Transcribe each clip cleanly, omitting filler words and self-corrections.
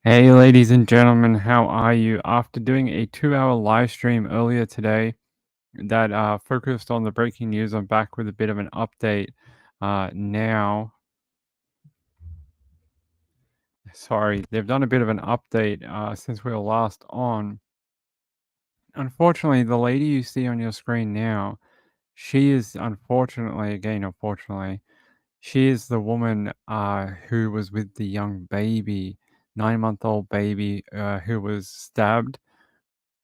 Hey, ladies and gentlemen, how are you? After doing a 2-hour live stream earlier today that focused on the breaking news, I'm back with a bit of an update now. Sorry, they've done a bit of an update since we were last on. Unfortunately, the lady you see on your screen now, she is unfortunately, she is the woman who was with the young baby, 9-month-old baby who was stabbed.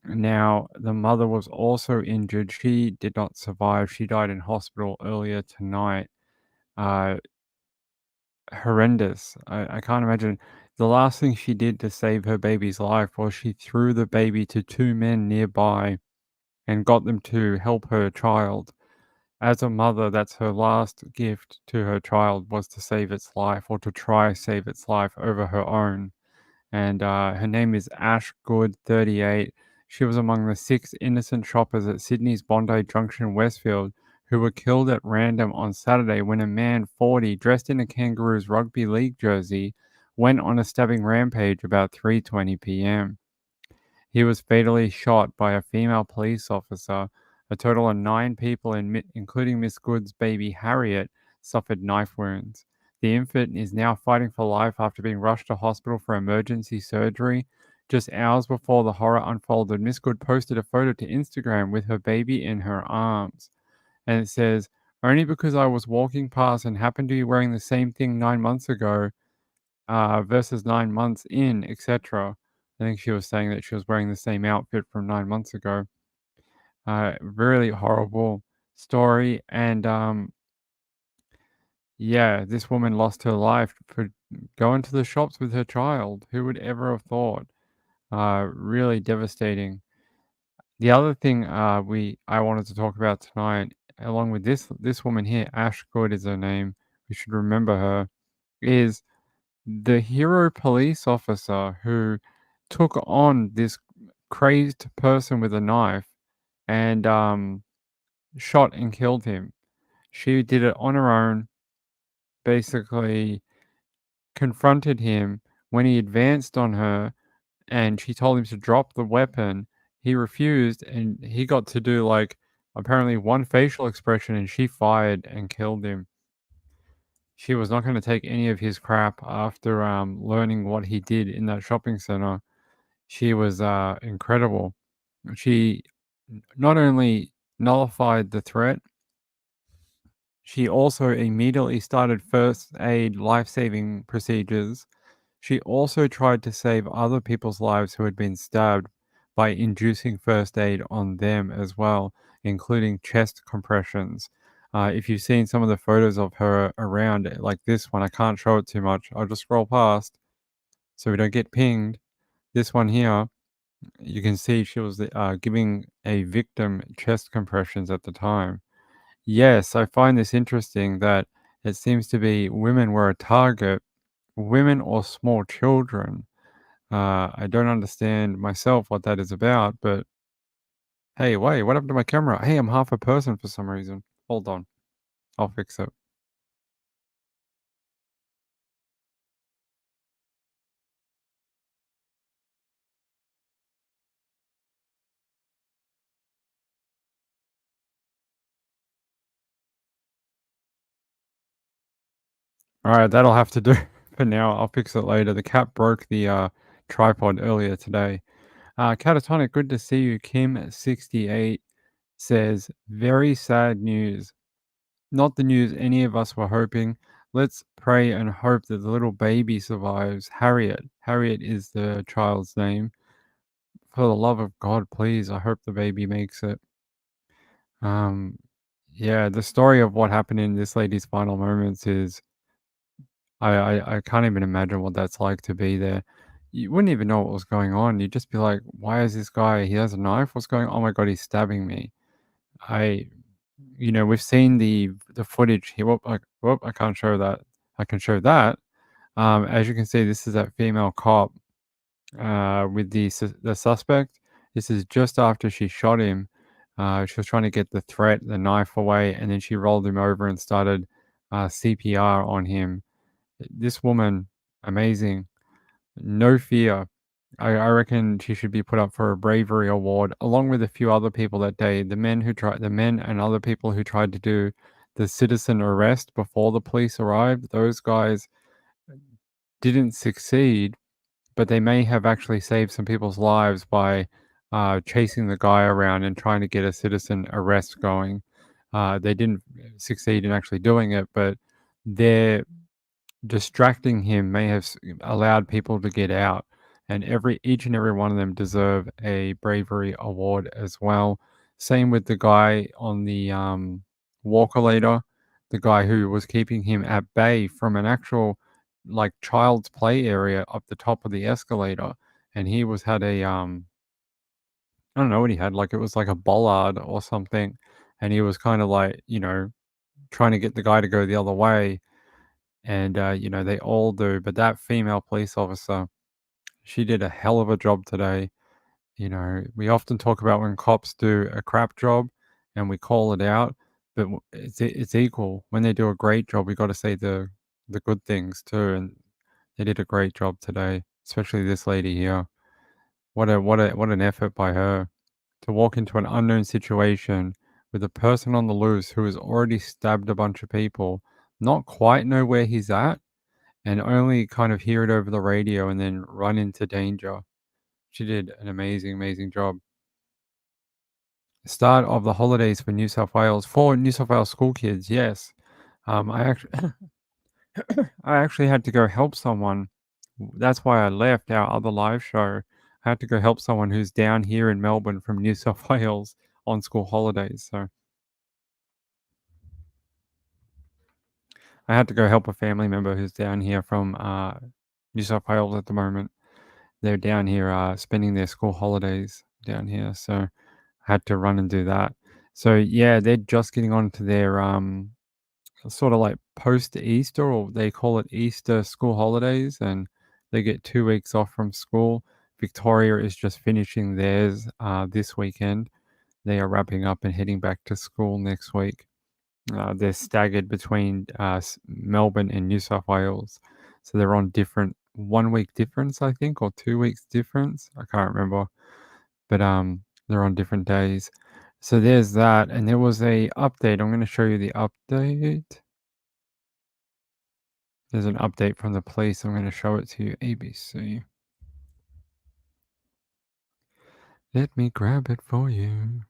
Now, the mother was also injured. She did not survive. She died in hospital earlier tonight. Uh, Horrendous. I can't imagine. The last thing she did to save her baby's life was she threw the baby to two men nearby and got them to help her child. As a mother, that's her last gift to her child was to save its life or to try save its life over her own. And her name is Ash Good, 38. She was among the 6 innocent shoppers at Sydney's Bondi Junction, Westfield, who were killed at random on Saturday when a man, 40, dressed in a Kangaroos rugby league jersey, went on a stabbing rampage about 3:20 p.m. He was fatally shot by a female police officer. A total of 9 people, including Miss Good's baby Harriet, suffered knife wounds. The infant is now fighting for life after being rushed to hospital for emergency surgery. Just hours before the horror unfolded, Miss Good posted a photo to Instagram with her baby in her arms. And it says, "Only because I was walking past and happened to be wearing the same thing 9 months ago, versus 9 months in, etc." I think she was saying that she was wearing the same outfit from 9 months ago. Really horrible story. And yeah, this woman lost her life for going to the shops with her child. Who would ever have thought? Really devastating. The other thing I wanted to talk about tonight, along with this woman here, Ash Good is her name. We should remember her. Is the hero police officer who took on this crazed person with a knife and shot and killed him. She did it on her own, basically confronted him when he advanced on her and she told him to drop the weapon. He refused and he got to do like apparently one facial expression and she fired and killed him. She was not going to take any of his crap after learning what he did in that shopping center. She was incredible. She not only nullified the threat, she also immediately started first aid life saving procedures. She also tried to save other people's lives who had been stabbed by inducing first aid on them as well, including chest compressions. If you've seen some of the photos of her around, like this one, I can't show it too much. I'll just scroll past so we don't get pinged. This one here, you can see she was giving a victim chest compressions at the time. Yes, I find this interesting that it seems to be women were a target, women or small children. I don't understand myself what that is about, but hey, wait, what happened to my camera? Hey, I'm half a person for some reason. Hold on, I'll fix it. All right, that'll have to do for now. I'll fix it later. The cat broke the tripod earlier today. Catatonic, good to see you. Kim68 says, very sad news. Not the news any of us were hoping. Let's pray and hope that the little baby survives. Harriet. Harriet is the child's name. For the love of God, please, I hope the baby makes it. Um, yeah, the story of what happened in this lady's final moments is I can't even imagine what that's like to be there. You wouldn't even know what was going on. You'd just be like, "Why is this guy? He has a knife. What's going? Oh my God, he's stabbing me." I, we've seen the footage here. Whoop, I can't show that. I can show that. As you can see, this is that female cop with the suspect. This is just after she shot him. She was trying to get the knife away, and then she rolled him over and started CPR on him. This woman, amazing. No fear. I reckon she should be put up for a bravery award, along with a few other people that day. The men and other people who tried to do the citizen arrest before the police arrived, those guys didn't succeed, but they may have actually saved some people's lives by chasing the guy around and trying to get a citizen arrest going. They didn't succeed in actually doing it, but their distracting him may have allowed people to get out, and each and every one of them deserve a bravery award as well. Same with the guy on the walker later, the guy who was keeping him at bay from an actual like child's play area up the top of the escalator, and he was had a I don't know what he had, like it was like a bollard or something, and he was kind of like trying to get the guy to go the other way, and they all do, but that female police officer, she did a hell of a job today. We often talk about when cops do a crap job and we call it out, but it's equal when they do a great job. We got to say the good things too, and they did a great job today, especially this lady here. What an effort by her to walk into an unknown situation with a person on the loose who has already stabbed a bunch of people, not quite know where he's at, and only kind of hear it over the radio and then run into danger. She did an amazing, amazing job. Start of the holidays for New South Wales for New South Wales school kids. Yes, I actually I actually had to go help someone. That's why I left our other live show. I had to go help someone who's down here in Melbourne from New South Wales on school holidays. So I had to go help a family member who's down here from New South Wales at the moment. They're down here spending their school holidays down here, so I had to run and do that. So yeah, they're just getting on to their sort of like post Easter, or they call it Easter school holidays, and they get 2 weeks off from school. Victoria is just finishing theirs this weekend. They are wrapping up and heading back to school next week. They're staggered between Melbourne and New South Wales, so they're on different 1 week difference, I think, or 2 weeks difference. I can't remember, but they're on different days. So there's that, and there was a update. I'm going to show you the update. There's an update from the police. I'm going to show it to you. ABC. Let me grab it for you.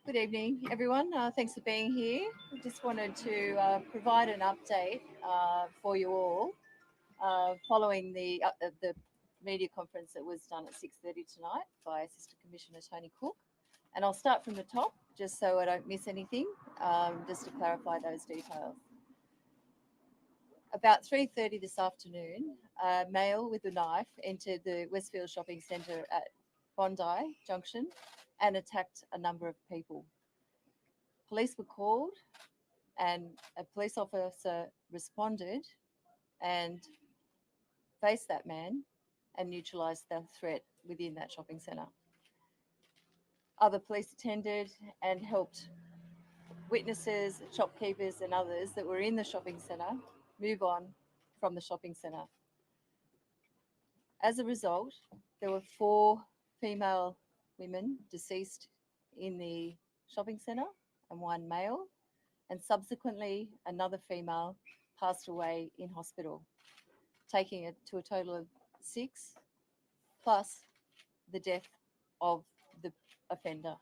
Good evening, everyone. Thanks for being here. I just wanted to provide an update for you all following the media conference that was done at 6:30 tonight by Assistant Commissioner Tony Cook. And I'll start from the top just so I don't miss anything, just to clarify those details. About 3:30 this afternoon, a male with a knife entered the Westfield Shopping Centre at Bondi Junction and attacked a number of people. Police were called and a police officer responded and faced that man and neutralised the threat within that shopping centre. Other police attended and helped witnesses, shopkeepers, and others that were in the shopping centre move on from the shopping centre. As a result, there were 4 female women deceased in the shopping centre and 1 male, and subsequently another female passed away in hospital, taking it to a total of 6, plus the death of the offender.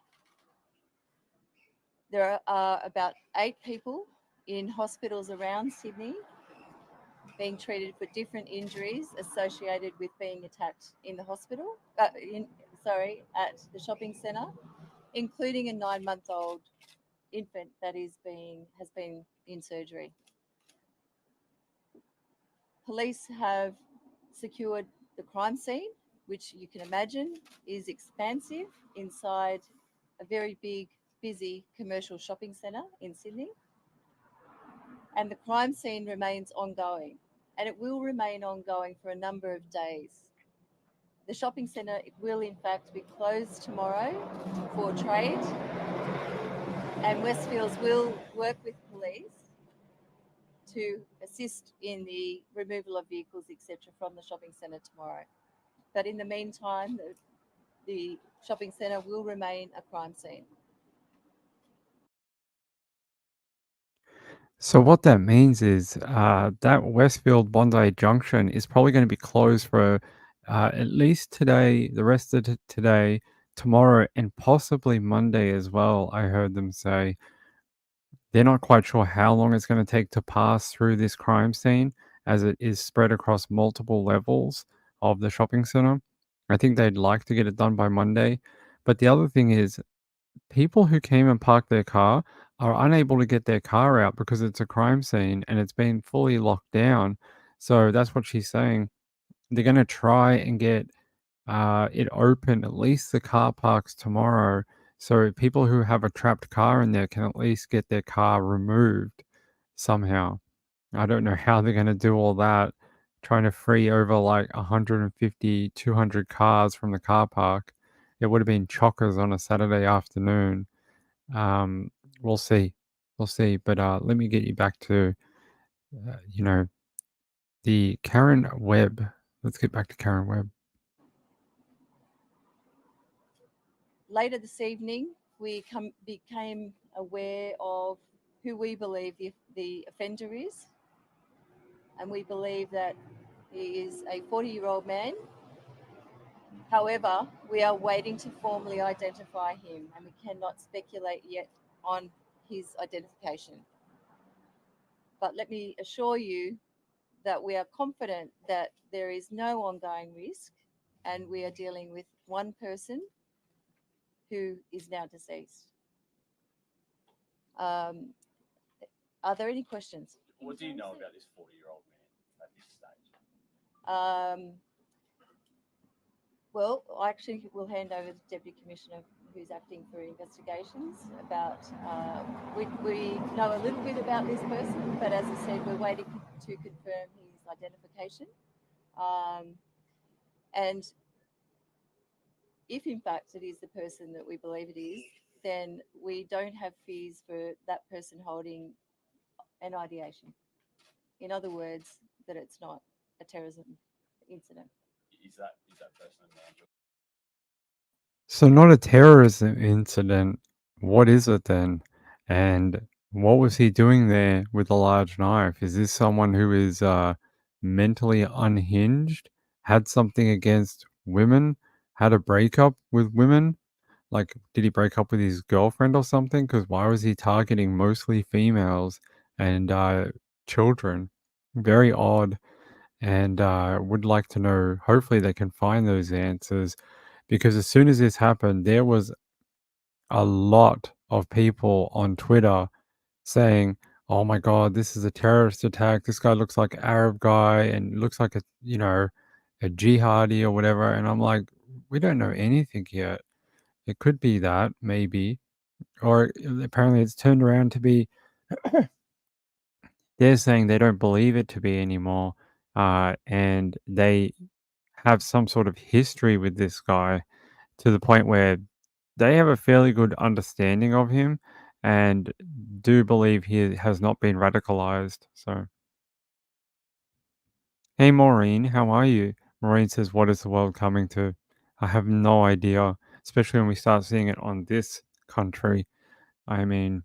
There are about 8 people in hospitals around Sydney being treated for different injuries associated with being attacked in the hospital, at the shopping centre, including a 9-month-old infant that has been in surgery. Police have secured the crime scene, which you can imagine is expansive inside a very big, busy commercial shopping centre in Sydney. And the crime scene remains ongoing and it will remain ongoing for a number of days. The shopping centre will, in fact, be closed tomorrow for trade, and Westfields will work with police to assist in the removal of vehicles, etc., from the shopping centre tomorrow. But in the meantime, the shopping centre will remain a crime scene. So what that means is that Westfield Bondi Junction is probably going to be closed for at least today, the rest of today, tomorrow, and possibly Monday as well. I heard them say they're not quite sure how long it's going to take to pass through this crime scene as it is spread across multiple levels of the shopping center. I think they'd like to get it done by Monday. But the other thing is, people who came and parked their car are unable to get their car out because it's a crime scene and it's been fully locked down. So that's what she's saying. They're going to try and get it open, at least the car parks tomorrow. So people who have a trapped car in there can at least get their car removed somehow. I don't know how they're going to do all that, trying to free over like 150, 200 cars from the car park. It would have been chockers on a Saturday afternoon. Um, we'll see. We'll see. But let me get you back to, you know, the Karen Webb. Let's get back to Karen Webb. Later this evening, we became aware of who we believe the offender is, and we believe that he is a 40-year-old man. However, we are waiting to formally identify him, and we cannot speculate yet on his identification. But let me assure you that we are confident that there is no ongoing risk, and we are dealing with one person who is now deceased. Um, are there any questions? What do you know about this 40-year-old man at this stage? Um, well, I actually will hand over to Deputy Commissioner who's acting for investigations about, we know a little bit about this person, but as I said, we're waiting to confirm his identification. And if in fact it is the person that we believe it is, then we don't have fees for that person holding an ideation. In other words, that it's not a terrorism incident. Is that person a man? So, not a terrorism incident. What is it then? And what was he doing there with a large knife? Is this someone who is mentally unhinged, had something against women, had a breakup with women? Like, did he break up with his girlfriend or something? Because why was he targeting mostly females and children? Very odd. And would like to know, hopefully, they can find those answers because as soon as this happened, there was a lot of people on Twitter saying, "Oh my God, this is a terrorist attack. This guy looks like an Arab guy and looks like a jihadi or whatever." And I'm like, we don't know anything yet. It could be that maybe, or apparently it's turned around to be. They're saying they don't believe it to be anymore, and they have some sort of history with this guy to the point where they have a fairly good understanding of him and do believe he has not been radicalized. So, hey, Maureen, how are you? Maureen says, "What is the world coming to?" I have no idea, especially when we start seeing it on this country. I mean,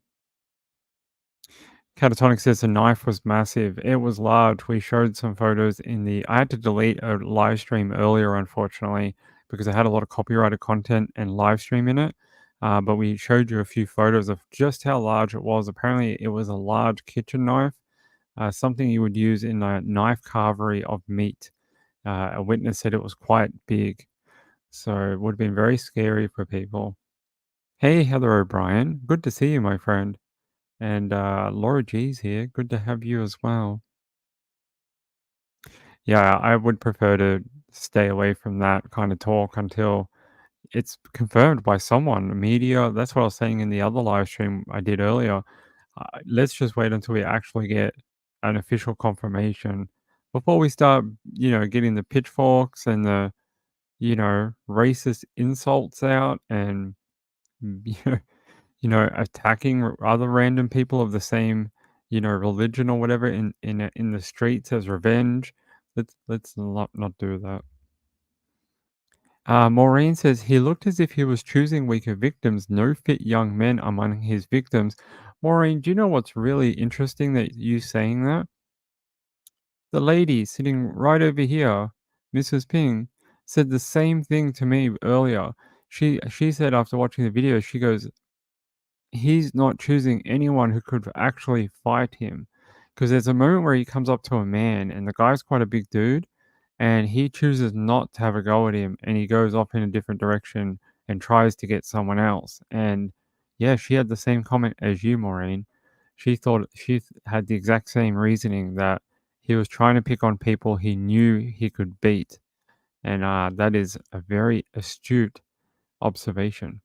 Catatonic says the knife was massive. It was large. We showed some photos in the. I had to delete a live stream earlier, unfortunately, because I had a lot of copyrighted content and live stream in it. But we showed you a few photos of just how large it was. Apparently, it was a large kitchen knife, something you would use in a knife carvery of meat. A witness said it was quite big. So it would have been very scary for people. Hey, Heather O'Brien. Good to see you, my friend. And Laura G's here. Good to have you as well. Yeah, I would prefer to stay away from that kind of talk until it's confirmed by someone, media. That's what I was saying in the other live stream I did earlier. Let's just wait until we actually get an official confirmation before we start, getting the pitchforks and the, racist insults out and, you know, attacking other random people of the same, religion or whatever in the streets as revenge. Let's not do that. Maureen says he looked as if he was choosing weaker victims, no fit young men among his victims. Maureen, do you know what's really interesting that you saying that? The lady sitting right over here, Mrs. Ping, said the same thing to me earlier. She said after watching the video, she goes, he's not choosing anyone who could actually fight him. Because there's a moment where he comes up to a man, and the guy's quite a big dude, and he chooses not to have a go at him, and he goes off in a different direction and tries to get someone else. And yeah, she had the same comment as you, Maureen. She thought had the exact same reasoning that he was trying to pick on people he knew he could beat. And that is a very astute observation.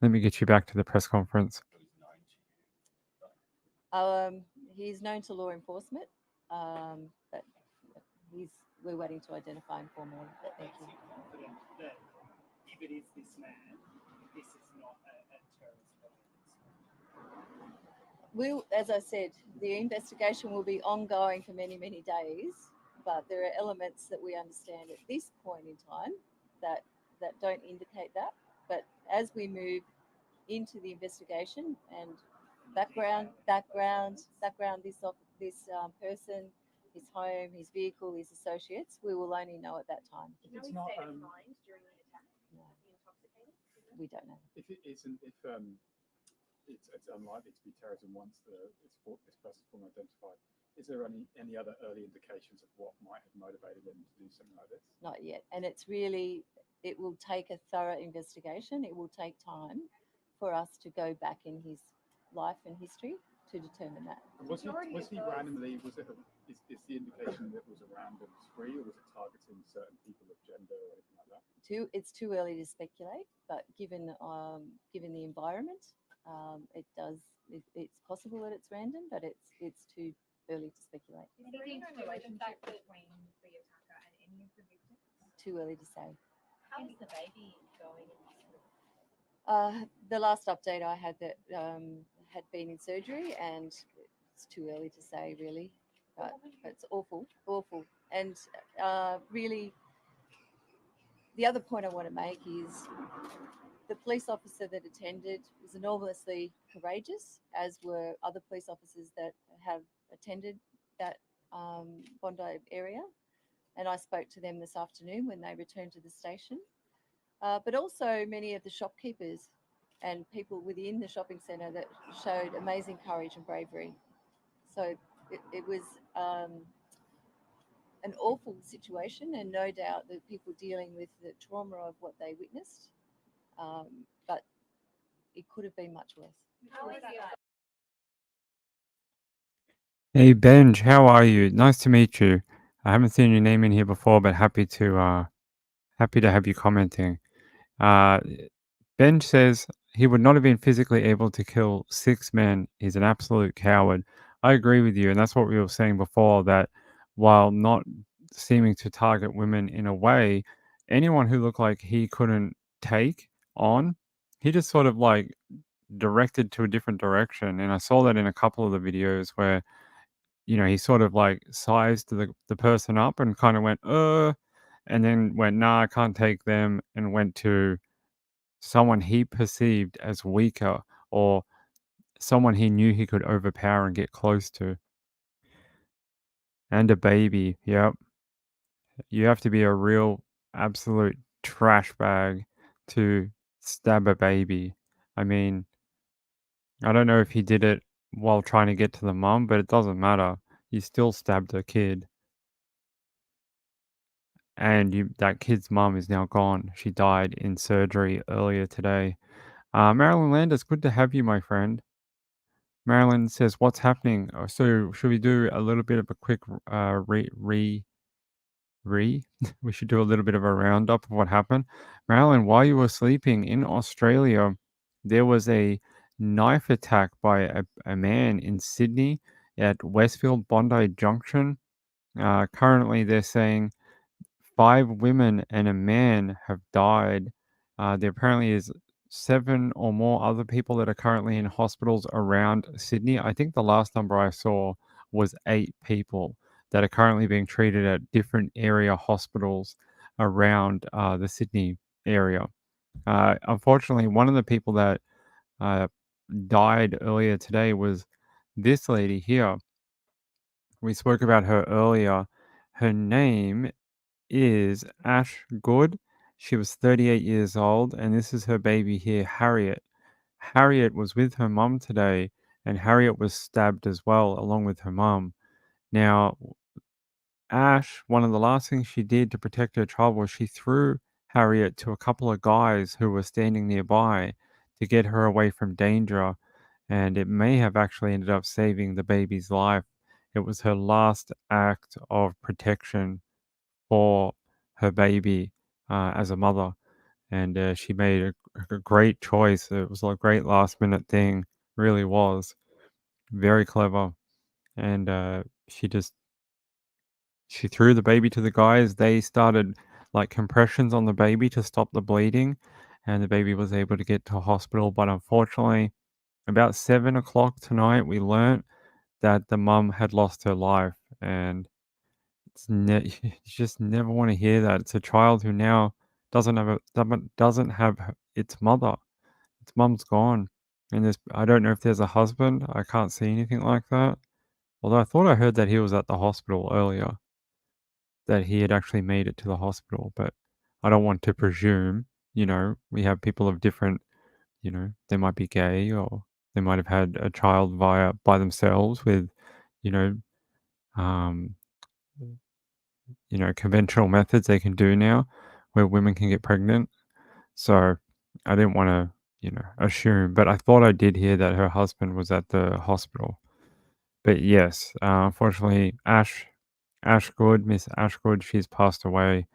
Let me get you back to the press conference. He's known to law enforcement, but we're waiting to identify him formally. But thank you. That if it is this man, this is not a terrorist We'll, as I said, the investigation will be ongoing for many, many days, but there are elements that we understand at this point in time that don't indicate that. But as we move into the investigation and background this person, his home, his vehicle, his associates, we will only know at that time. If it's not, No, we don't know. If it isn't, if it's unlikely to be terrorism once this person's been identified. Is there any other early indications of what might have motivated them to do something like this? Not yet, and it will take a thorough investigation. It will take time for us to go back in his life and history to determine that. Was he randomly? Is the indication that it was a random spree, or was it targeting certain people of gender or anything like that? It's too early to speculate, but given the environment, it's possible that it's random, but it's too early to speculate. Is there any relationship between the attacker and any of the victims? Too early to say. How's the baby going? The last update I had that had been in surgery, and it's too early to say really, but it's awful, and really. The other point I want to make is the police officer that attended was enormously courageous, as were other police officers that have attended that Bondi area. And I spoke to them this afternoon when they returned to the station. But also many of the shopkeepers and people within the shopping centre that showed amazing courage and bravery. So it was an awful situation, and no doubt the people dealing with the trauma of what they witnessed, but it could have been much worse. Hey Benj, how are you? Nice to meet you. I haven't seen your name in here before, but happy to have you commenting. Benj says he would not have been physically able to kill 6 men. He's an absolute coward. I agree with you, and that's what we were saying before, that while not seeming to target women in a way, anyone who looked like he couldn't take on, he just sort of like directed to a different direction. And I saw that in a couple of the videos where, he sort of like sized the person up and kind of went, and then went, nah, I can't take them, and went to someone he perceived as weaker or someone he knew he could overpower and get close to. And a baby, yep. You have to be a real absolute trash bag to stab a baby. I mean, I don't know if he did it while trying to get to the mum, but it doesn't matter. You still stabbed a kid. And that kid's mum is now gone. She died in surgery earlier today. Marilyn Landis, good to have you, my friend. Marilyn says, what's happening? So should we do a little bit of a quick we should do a little bit of a roundup of what happened. Marilyn, while you were sleeping in Australia, there was a knife attack by a man in Sydney at Westfield Bondi Junction. Currently, they're saying 5 women and a man have died. There apparently is 7 or more other people that are currently in hospitals around Sydney. I think the last number I saw was 8 people that are currently being treated at different area hospitals around the Sydney area. Unfortunately, one of the people that uh, died earlier today was this lady here. We spoke about her earlier. Her name is Ash Good. She was 38 years old, and this is her baby here, Harriet. Harriet was with her mum today, and Harriet was stabbed as well, along with her mum. Now, Ash, one of the last things she did to protect her child was she threw Harriet to a couple of guys who were standing nearby to get her away from danger, and it may have actually ended up saving the baby's life. It was her last act of protection for her baby as a mother, and she made a great choice. It was a great last minute thing, really was very clever, and she threw the baby to the guys. They started like compressions on the baby to stop the bleeding, and the baby was able to get to hospital. But unfortunately, about 7 o'clock tonight, we learnt that the mum had lost her life, and you just never want to hear that. It's a child who now doesn't have its mother. Its mum's gone, and I don't know if there's a husband. I can't see anything like that. Although I thought I heard that he was at the hospital earlier, that he had actually made it to the hospital, but I don't want to presume. We have people of different. They might be gay, or they might have had a child by themselves with, you know, um, conventional methods they can do now where women can get pregnant. So I didn't want to, assume, but I thought I did hear that her husband was at the hospital. But yes, unfortunately, Miss Ashgood, she's passed away,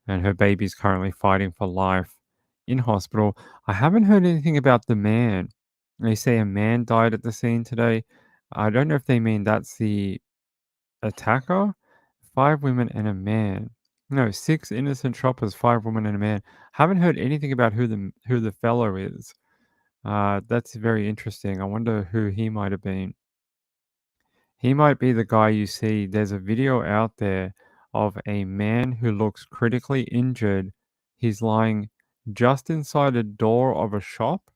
and her baby's currently fighting for life in hospital. I haven't heard anything about the man. They say a man died at the scene today. I don't know if they mean that's the attacker. 5 women and a man. No, 6 innocent shoppers, 5 women and a man. Haven't heard anything about who the fellow is. That's very interesting. I wonder who he might have been. He might be the guy you see. There's a video out there of a man who looks critically injured. He's lying just inside a door of a shop,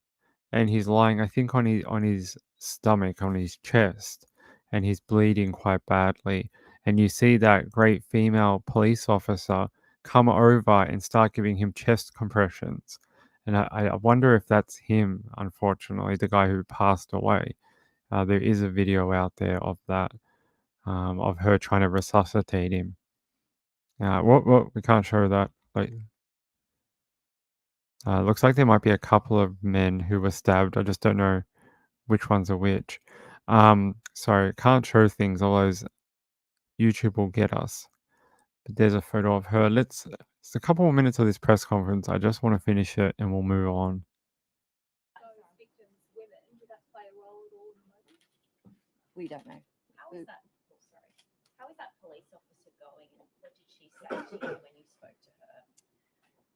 and he's lying, I think, on his stomach, on his chest, and he's bleeding quite badly. And you see that great female police officer come over and start giving him chest compressions. And I wonder if that's him, unfortunately, the guy who passed away. There is a video out there of that, of her trying to resuscitate him. What? We can't show that. Like, looks like there might be a couple of men who were stabbed. I just don't know which ones are which. Sorry, can't show things, otherwise YouTube will get us. But there's a photo of her. It's a couple more minutes of this press conference. I just want to finish it and we'll move on. Those victims, women, did that play a role at all in the movie? We don't know. How is that? Oh, sorry. How is that police officer going, and what did she say to you when you spoke to her?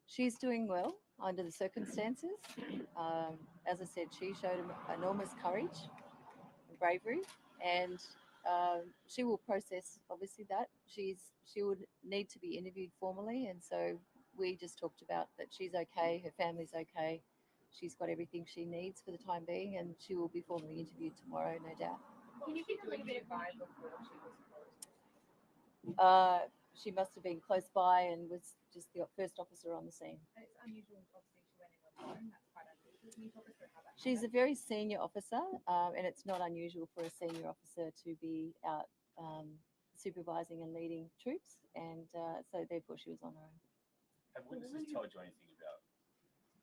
She's doing well under the circumstances. As I said, she showed enormous courage and bravery, and she will process obviously that she would need to be interviewed formally, and so we just talked about that she's okay, her family's okay, she's got everything she needs for the time being, and she will be formally interviewed tomorrow, no doubt. Can you give a little bit of vibe before she was closed? She must have been close by and was just the first officer on the scene. And it's unusual, obviously, she went in alone. That's quite unusual. Can you talk us through how that She's a happened? very senior officer, and it's not unusual for a senior officer to be out supervising and leading troops, and so therefore she was on her own. Have witnesses told you anything about,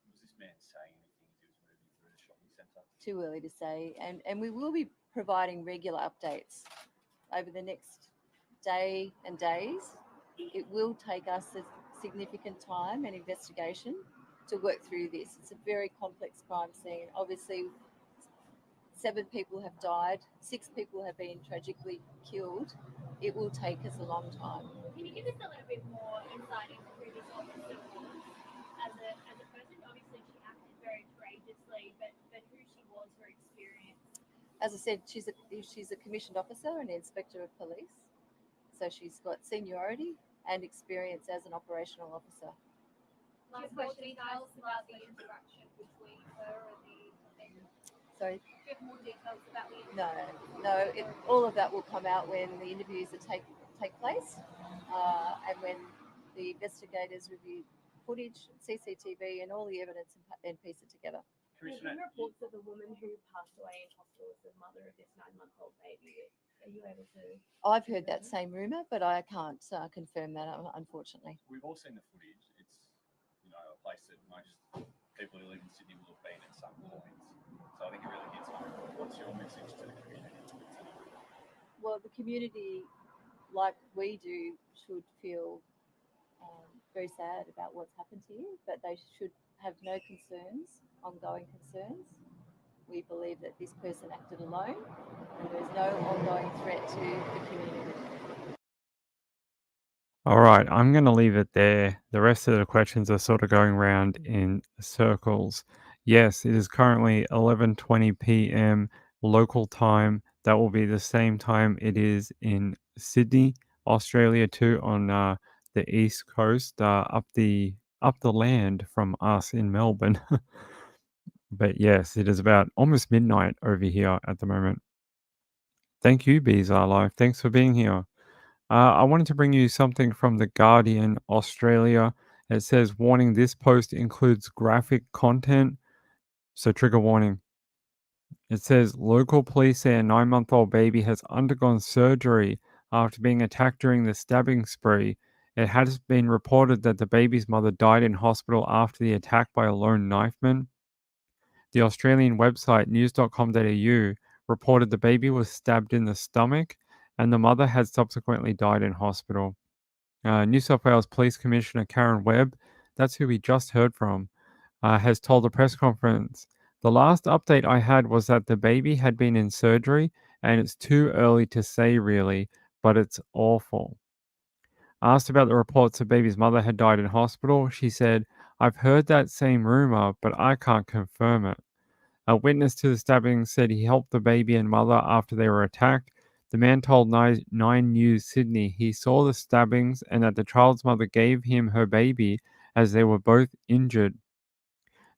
was this man saying anything as he was moving through the shopping centre? Too early to say, and we will be providing regular updates over the next day and days. It will take us a significant time and investigation to work through this. It's a very complex crime scene. Obviously, 7 people have died, 6 people have been tragically killed, it will take us a long time. Can you give us a little bit more insight into who this officer was as a person? Obviously, she acted very courageously, but who she was, her experience. As I said, she's a commissioned officer and inspector of police, so she's got seniority and experience as an operational officer. Last question, details about the interaction between her and the offender. Sorry. Do you have more details about the No, interaction? no. All of that will come out when the interviews take place, and when the investigators review footage, CCTV, and all the evidence and piece it together. There's been reports of a woman who passed away in hospital as the mother of this 9-month-old baby. Are you able to? I've heard that same rumor, but I can't confirm that, unfortunately. We've all seen the footage. It's, you know, a place that most people who live in Sydney will have been at some point. So I think it really hits home. What's your message to the community? Well, the community, like we do, should feel very sad about what's happened to you, but they should have no concerns, ongoing concerns. We believe that this person acted alone and there's no ongoing threat to the community. All right, I'm going to leave it there. The rest of the questions are sort of going round in circles. Yes, it is currently 11:20 p.m. local time. That will be the same time it is in Sydney, Australia too, on the east coast, up the land from us in Melbourne. But yes, it is about almost midnight over here at the moment. Thank you, Bizarre Life. Thanks for being here. I wanted to bring you something from The Guardian, Australia. It says, warning, this post includes graphic content. So, trigger warning. It says, local police say a 9-month-old baby has undergone surgery after being attacked during the stabbing spree. It has been reported that the baby's mother died in hospital after the attack by a lone knifeman. The Australian website news.com.au reported the baby was stabbed in the stomach and the mother had subsequently died in hospital. New South Wales Police Commissioner Karen Webb, that's who we just heard from, has told a press conference, the last update I had was that the baby had been in surgery and it's too early to say really, but it's awful. Asked about the reports the baby's mother had died in hospital, she said, I've heard that same rumor, but I can't confirm it. A witness to the stabbing said he helped the baby and mother after they were attacked. The man told 9 News Sydney he saw the stabbings and that the child's mother gave him her baby as they were both injured.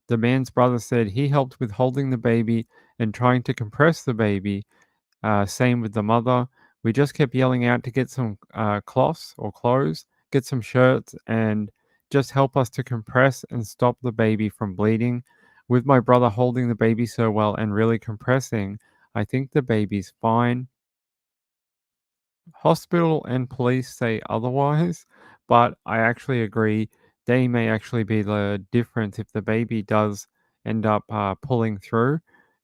The man's brother said he helped with holding the baby and trying to compress the baby. Same with the mother. We just kept yelling out to get some cloths or clothes, get some shirts, and just help us to compress and stop the baby from bleeding. With my brother holding the baby so well and really compressing, I think the baby's fine. Hospital and police say otherwise, but I actually agree they may actually be the difference if the baby does end up pulling through.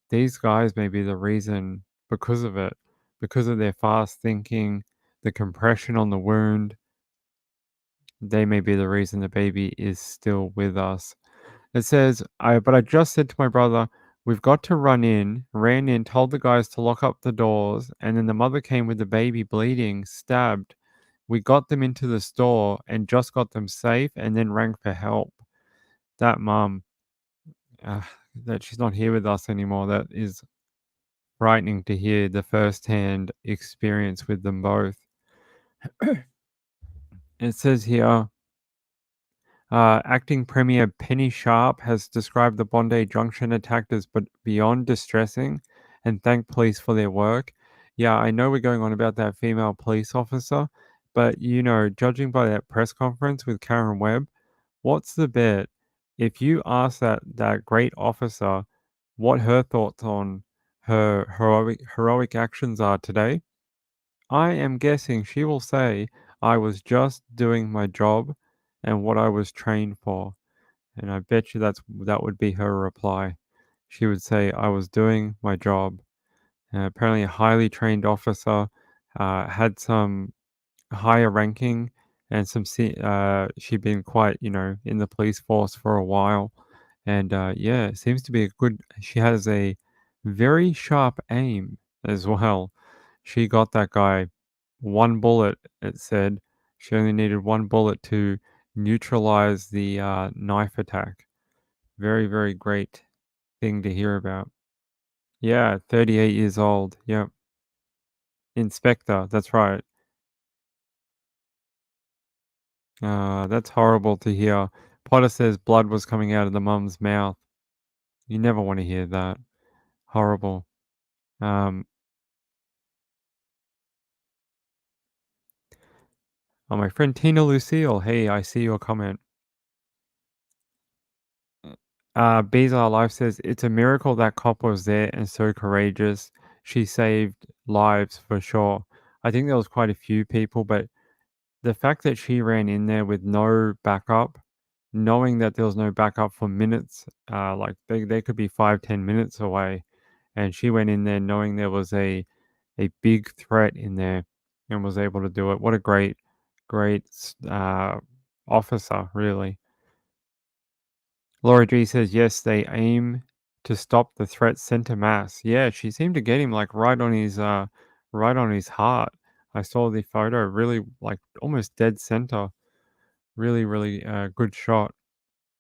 These guys may be the reason because of it, because of their fast thinking, the compression on the wound. They may be the reason the baby is still with us. It says, but I just said to my brother, we've got to ran in, told the guys to lock up the doors, and then the mother came with the baby bleeding, stabbed. We got them into the store and just got them safe and then rang for help. That mum, that she's not here with us anymore, that is frightening to hear the first-hand experience with them both. It says here, acting Premier Penny Sharp has described the Bondi Junction attack as beyond distressing and thanked police for their work. Yeah, I know we're going on about that female police officer, but judging by that press conference with Karen Webb, what's the bet? If you ask that great officer what her thoughts on her heroic actions are today, I am guessing she will say, I was just doing my job and what I was trained for. And I bet you that would be her reply. She would say, I was doing my job. Apparently a highly trained officer, had some higher ranking and she'd been quite, in the police force for a while. And yeah, it seems to be she has a very sharp aim as well. She got that guy one bullet, it said. She only needed one bullet to neutralize the knife attack. Very, very great thing to hear about. Yeah, 38 years old. Yep. Inspector, that's right. That's horrible to hear. Potter says blood was coming out of the mum's mouth. You never want to hear that. Horrible. Oh, my friend Tina Lucille. Hey, I see your comment. Bezar Life says it's a miracle that cop was there and so courageous. She saved lives for sure. I think there was quite a few people, but the fact that she ran in there with no backup, knowing that there was no backup for minutes, like they could be 5-10 minutes away, and she went in there knowing there was a big threat in there and was able to do it. What a great officer, really. Laura G says, yes, they aim to stop the threat center mass. Yeah, she seemed to get him like right on his heart. I saw the photo, really like almost dead center. Really, really good shot.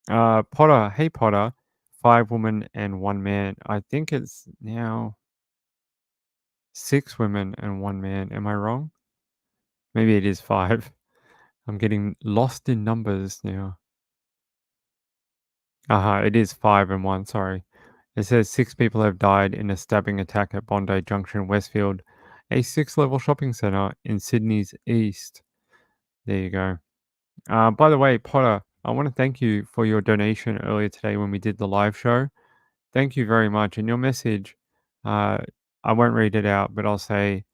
Potter, hey Potter, 5 women and 1 man. I think it's now 6 women and 1 man. Am I wrong? Maybe it is 5. I'm getting lost in numbers now. It is 5 and 1, sorry. It says 6 people have died in a stabbing attack at Bondi Junction, Westfield, a 6-level shopping centre in Sydney's east. There you go. By the way, Potter, I want to thank you for your donation earlier today when we did the live show. Thank you very much. And your message, I won't read it out, but I'll say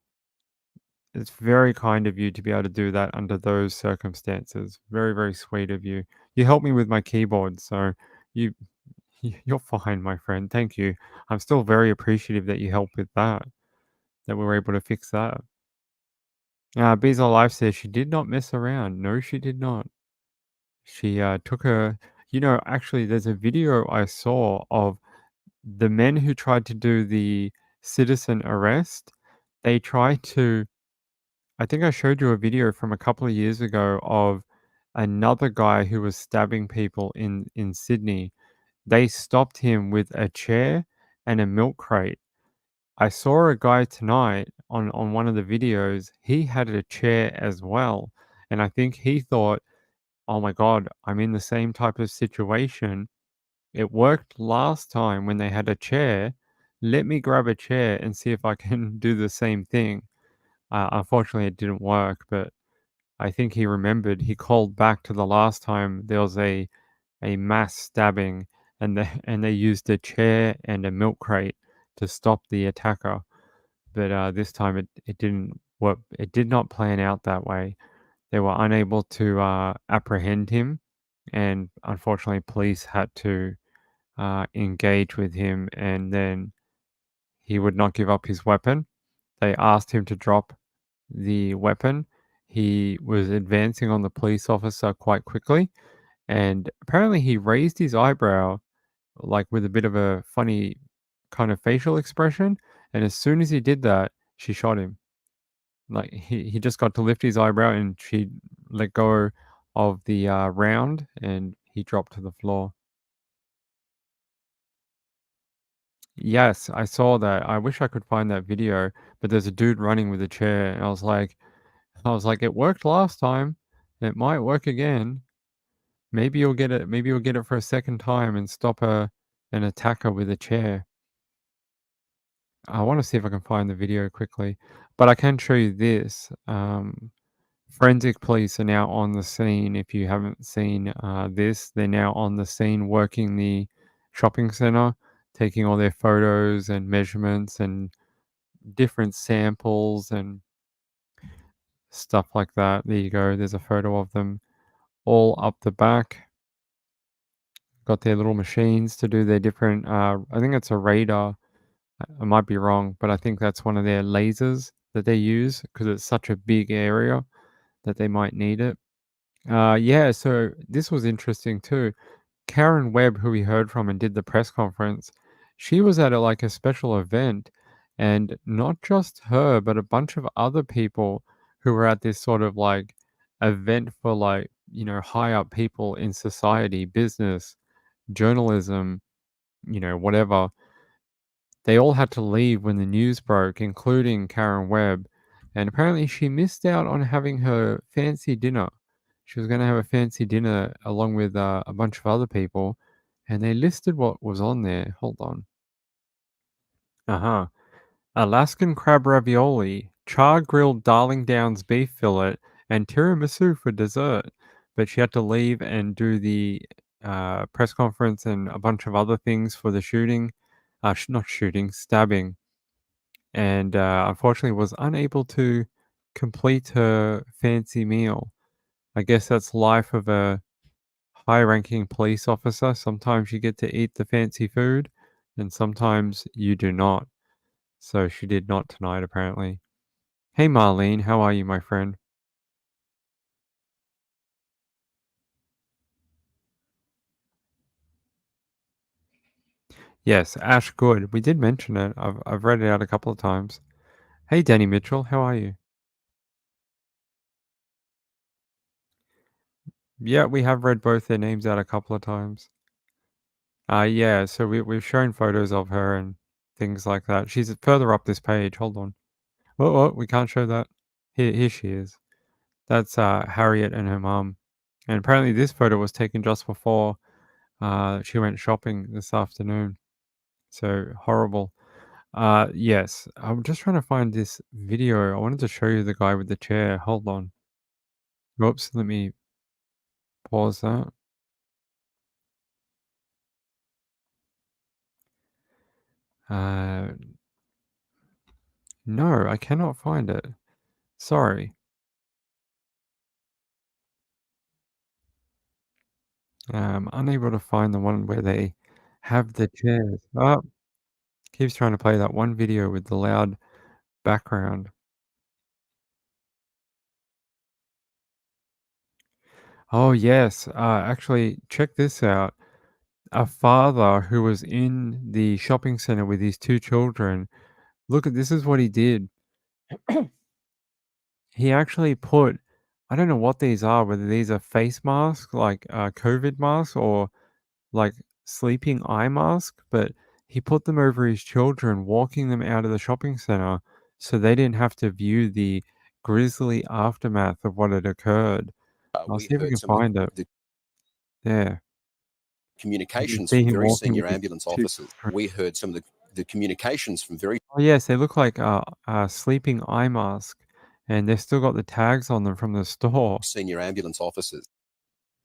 it's very kind of you to be able to do that under those circumstances. Very, very sweet of you. You helped me with my keyboard, so you you're fine, my friend. Thank you. I'm still very appreciative that you helped with that we were able to fix that. Bezel Life says she did not mess around. No, she did not. She took her. Actually, there's a video I saw of the men who tried to do the citizen arrest. They tried to. I think I showed you a video from a couple of years ago of another guy who was stabbing people in Sydney. They stopped him with a chair and a milk crate. I saw a guy tonight on one of the videos. He had a chair as well, and I think he thought, "Oh my god, I'm in the same type of situation. It worked last time when they had a chair. Let me grab a chair and see if I can do the same thing." Unfortunately, it didn't work, but I think he remembered. He called back to the last time there was a mass stabbing, and they used a chair and a milk crate to stop the attacker. But this time it didn't work. It did not plan out that way. They were unable to apprehend him, and unfortunately, police had to engage with him, and then he would not give up his weapon. They asked him to drop the weapon. He was advancing on the police officer quite quickly, and apparently he raised his eyebrow like with a bit of a funny kind of facial expression. And as soon as he did that, she shot him. Like he just got to lift his eyebrow and she let go of the round and he dropped to the floor. Yes, I saw that. I wish I could find that video, but there's a dude running with a chair, and I was like, it worked last time. It might work again. Maybe you'll get it. Maybe you'll get it for a second time and stop an attacker with a chair. I want to see if I can find the video quickly, but I can show you this. Forensic police are now on the scene. If you haven't seen this, they're now on the scene working the shopping center, taking all their photos and measurements and different samples and stuff like that. There you go. There's a photo of them all up the back. Got their little machines to do their different, I think it's a radar. I might be wrong, but I think that's one of their lasers that they use because it's such a big area that they might need it. Yeah, so this was interesting too. Karen Webb, who we heard from and did the press conference, she was at like a special event, and not just her, but a bunch of other people who were at this sort of like event for like, high up people in society, business, journalism, whatever. They all had to leave when the news broke, including Karen Webb. And apparently she missed out on having her fancy dinner. She was going to have a fancy dinner along with a bunch of other people. And they listed what was on there. Hold on. Uh-huh. Alaskan crab ravioli, char-grilled Darling Downs beef fillet, and tiramisu for dessert. But she had to leave and do the press conference and a bunch of other things for the shooting. Not shooting, stabbing. And unfortunately was unable to complete her fancy meal. I guess that's life of a high-ranking police officer. Sometimes you get to eat the fancy food, and sometimes you do not. So she did not tonight, apparently. Hey, Marlene, how are you, my friend? Yes, Ash Good. We did mention it. I've read it out a couple of times. Hey, Danny Mitchell, how are you? Yeah, we have read both their names out a couple of times. Yeah, so we've shown photos of her and things like that. She's further up this page. Hold on. Oh, we can't show that. Here she is. That's Harriet and her mum. And apparently this photo was taken just before she went shopping this afternoon. So horrible. Yes, I'm just trying to find this video. I wanted to show you the guy with the chair. Hold on. Whoops, let me pause that. Uh, no, I cannot find it. Sorry. I'm unable to find the one where they have the chairs. Oh, keeps trying to play that one video with the loud background. Oh, yes. Actually, check this out. A father who was in the shopping center with his two children. Look at this is what he did. He actually put, I don't know what these are, whether these are face masks, like COVID masks, or like sleeping eye mask, but he put them over his children, walking them out of the shopping center so they didn't have to view the grisly aftermath of what had occurred. I'll We see if we heard can some of find it. the There. You can communications see from him very walking senior with his ambulance two officers. children. We heard some of the communications from very Oh, yes, they look like a sleeping eye mask, and they've still got the tags on them from the store. senior ambulance officers.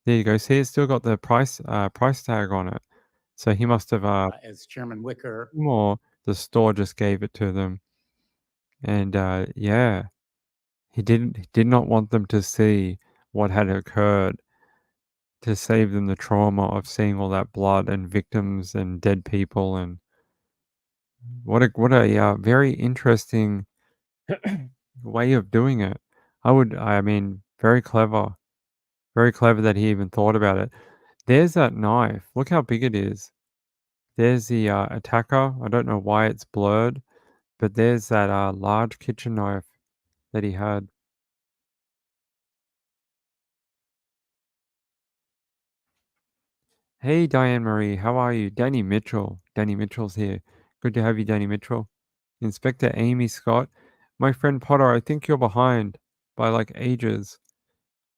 There you go. See, it's still got the price tag on it. So he must have as Chairman Wicker. or the store just gave it to them. And yeah, he did not want them to see what had occurred, to save them the trauma of seeing all that blood and victims and dead people. And what a very interesting way of doing it. I mean, very clever that he even thought about it. There's that knife. Look how big it is. There's the attacker. I don't know why it's blurred, but there's that large kitchen knife that he had. Hey, Diane Marie, how are you? Danny Mitchell. Danny Mitchell's here. Good to have you, Danny Mitchell. Inspector Amy Scott. My friend Potter, I think you're behind by like ages.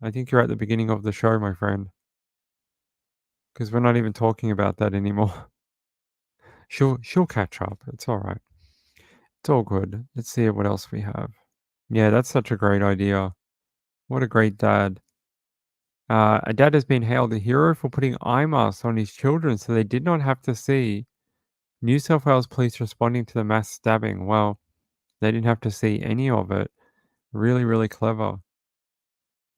I think you're at the beginning of the show, my friend. Because we're not even talking about that anymore. She'll catch up. It's all right. It's all good. Let's see what else we have. Yeah, that's such a great idea. What a great dad. A dad has been hailed a hero for putting eye masks on his children so they did not have to see. New South Wales police responding to the mass stabbing. Well, they didn't have to see any of it. Really, really clever.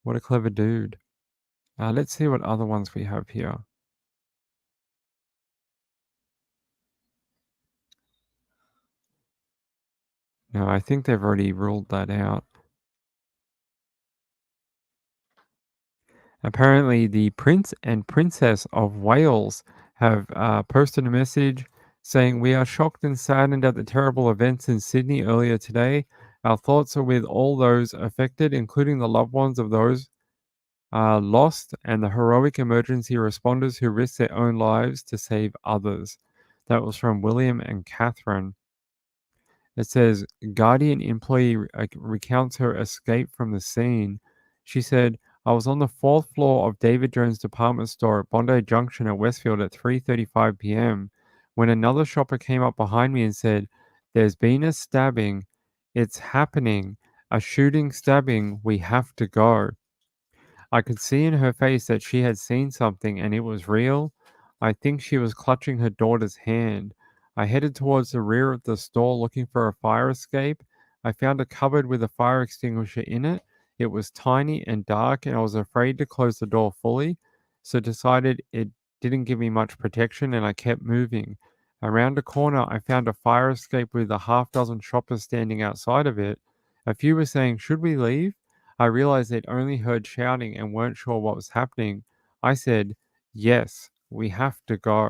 What a clever dude. Let's see what other ones we have here. No, I think they've already ruled that out. Apparently, the Prince and Princess of Wales have posted a message saying, "We are shocked and saddened at the terrible events in Sydney earlier today. Our thoughts are with all those affected, including the loved ones of those lost and the heroic emergency responders who risked their own lives to save others. That was from William and Catherine. It says Guardian employee recounts her escape from the scene. She said, I was on the 4th floor of David Jones' department store at Bondi Junction at Westfield at 3:35 p.m. when another shopper came up behind me and said, there's been a stabbing. It's happening. A shooting stabbing. We have to go. I could see in her face that she had seen something and it was real. I think she was clutching her daughter's hand. I headed towards the rear of the store looking for a fire escape. I found a cupboard with a fire extinguisher in it. It was tiny and dark, and I was afraid to close the door fully, so decided it didn't give me much protection, and I kept moving. Around a corner, I found a fire escape with a half dozen shoppers standing outside of it. A few were saying, should we leave? I realized they'd only heard shouting and weren't sure what was happening. I said, yes, we have to go.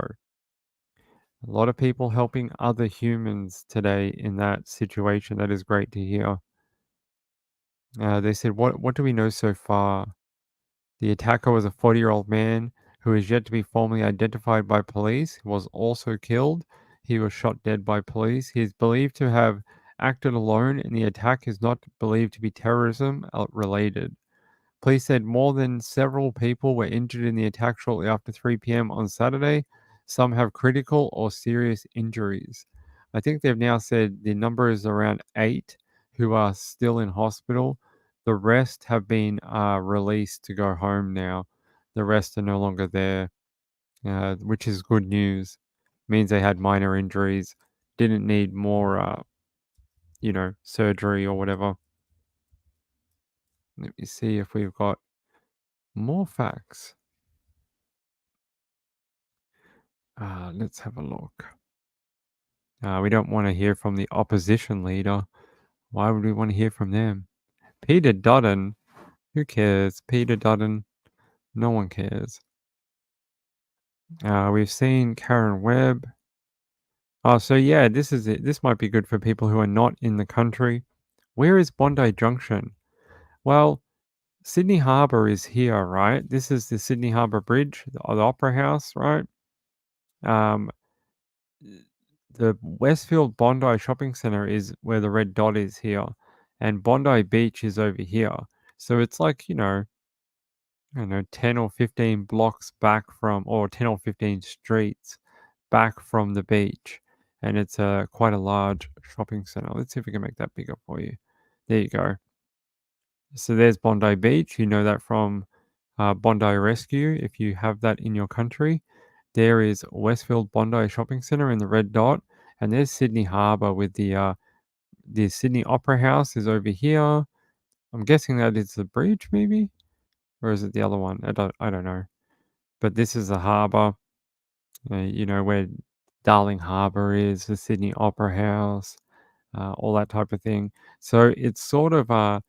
A lot of people helping other humans today in that situation. That is great to hear. They said, what do we know so far? The attacker was a 40-year-old man who is yet to be formally identified by police. He was also killed. He was shot dead by police. He is believed to have acted alone, and the attack is not believed to be terrorism related. Police said more than several people were injured in the attack shortly after 3 p.m. on Saturday. Some have critical or serious injuries. I think they've now said the number is around 8 who are still in hospital. The rest have been released to go home now. The rest are no longer there, which is good news. Means they had minor injuries, didn't need more, surgery or whatever. Let me see if we've got more facts. Let's have a look. We don't want to hear from the opposition leader. Why would we want to hear from them? Peter Dutton. Who cares? Peter Dutton. No one cares. We've seen Karen Webb. Oh, so yeah, this is it. This might be good for people who are not in the country. Where is Bondi Junction? Well, Sydney Harbour is here, right? This is the Sydney Harbour Bridge, the Opera House, right? The Westfield Bondi Shopping Centre is where the red dot is here, and Bondi Beach is over here. So it's like, I don't know, 10 or 15 blocks back from, or 10 or 15 streets back from the beach. And it's quite a large shopping centre. Let's see if we can make that bigger for you. There you go. So there's Bondi Beach. You know that from Bondi Rescue, if you have that in your country. There is Westfield Bondi Shopping Centre in the red dot, and there's Sydney Harbour with the Sydney Opera House is over here. I'm guessing that is the bridge, maybe, or is it the other one? I don't know. But this is the harbour, where Darling Harbour is, the Sydney Opera House, all that type of thing. So it's sort of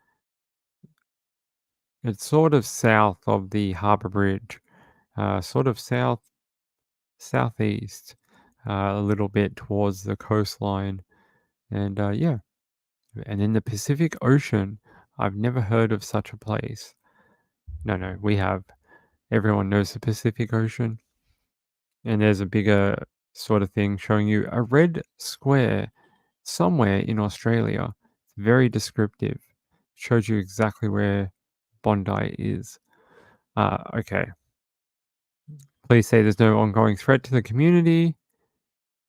south of the Harbour Bridge, sort of southeast, a little bit towards the coastline, and yeah. And in the Pacific Ocean, I've never heard of such a place. No, we have. Everyone knows the Pacific Ocean. And there's a bigger sort of thing showing you a red square somewhere in Australia. It's very descriptive. Shows you exactly where Bondi is. Okay. Police say there's no ongoing threat to the community.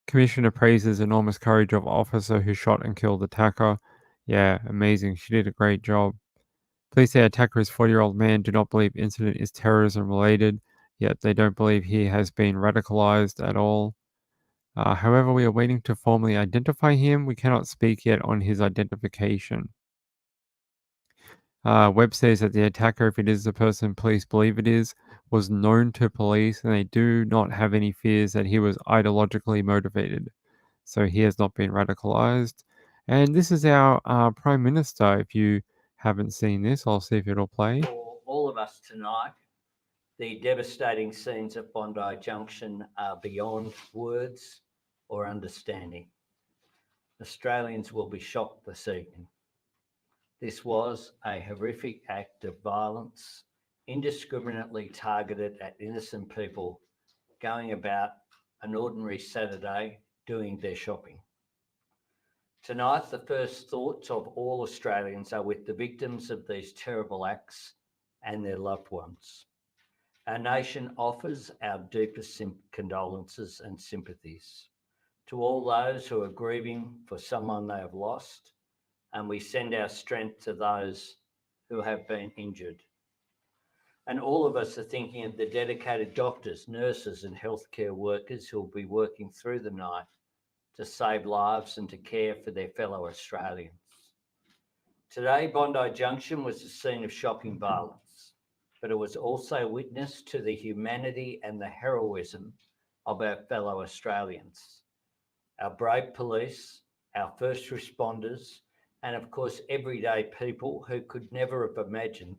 Commissioner praises enormous courage of officer who shot and killed attacker. Yeah, amazing. She did a great job. Police say attacker is 40-year-old man. Do not believe incident is terrorism related. Yet they don't believe he has been radicalized at all. However, we are waiting to formally identify him. We cannot speak yet on his identification. Webb says that the attacker, if it is the person police believe it is, was known to police and they do not have any fears that he was ideologically motivated. So he has not been radicalized. And this is our Prime Minister. If you haven't seen this, I'll see if it'll play. For all of us tonight, the devastating scenes at Bondi Junction are beyond words or understanding. Australians will be shocked this evening. This was a horrific act of violence, indiscriminately targeted at innocent people going about an ordinary Saturday doing their shopping. Tonight, the first thoughts of all Australians are with the victims of these terrible acts and their loved ones. Our nation offers our deepest condolences and sympathies to all those who are grieving for someone they have lost, and we send our strength to those who have been injured. And all of us are thinking of the dedicated doctors, nurses, and healthcare workers who will be working through the night to save lives and to care for their fellow Australians. Today, Bondi Junction was the scene of shocking violence, but it was also witness to the humanity and the heroism of our fellow Australians, our brave police, our first responders, and of course, everyday people who could never have imagined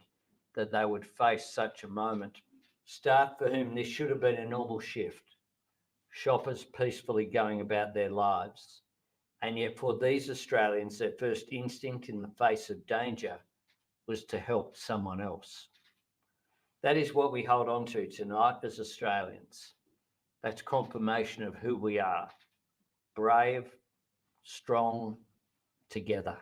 that they would face such a moment. Staff for whom this should have been a normal shift, shoppers peacefully going about their lives. And yet for these Australians, their first instinct in the face of danger was to help someone else. That is what we hold on to tonight as Australians. That's confirmation of who we are. Brave, strong, together.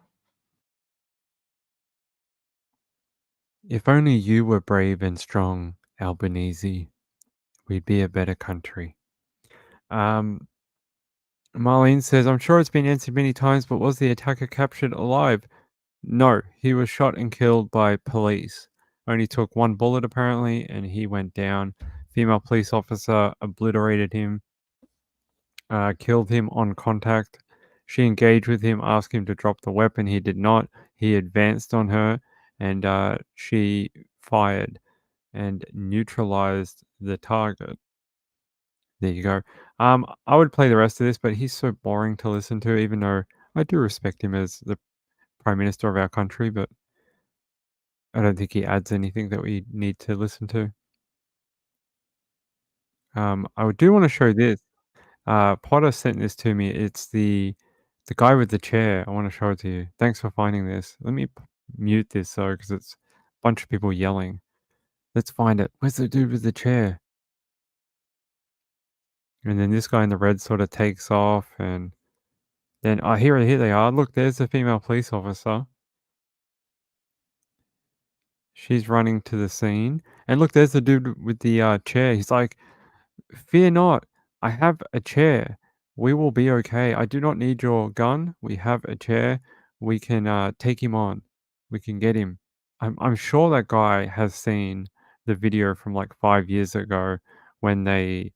If only you were brave and strong, Albanese, we'd be a better country. Marlene says, I'm sure it's been answered many times, but was the attacker captured alive? No, he was shot and killed by police. Only took one bullet apparently, and he went down. Female police officer obliterated him, killed him on contact. She engaged with him, asked him to drop the weapon. He did not. He advanced on her, and she fired and neutralized the target. There you go. I would play the rest of this, but he's so boring to listen to, even though I do respect him as the Prime Minister of our country, but I don't think he adds anything that we need to listen to. I do want to show this. Potter sent this to me. It's the guy with the chair. I want to show it to you. Thanks for finding this. Let me mute this though, because it's a bunch of people yelling. Let's find it. Where's the dude with the chair? And then this guy in the red sort of takes off, and then here they are. Look, there's the female police officer. She's running to the scene, and look, there's the dude with the chair. He's like, "Fear not, I have a chair. We will be okay. I do not need your gun. We have a chair. We can take him on. We can get him." I'm sure that guy has seen the video from like 5 years ago when they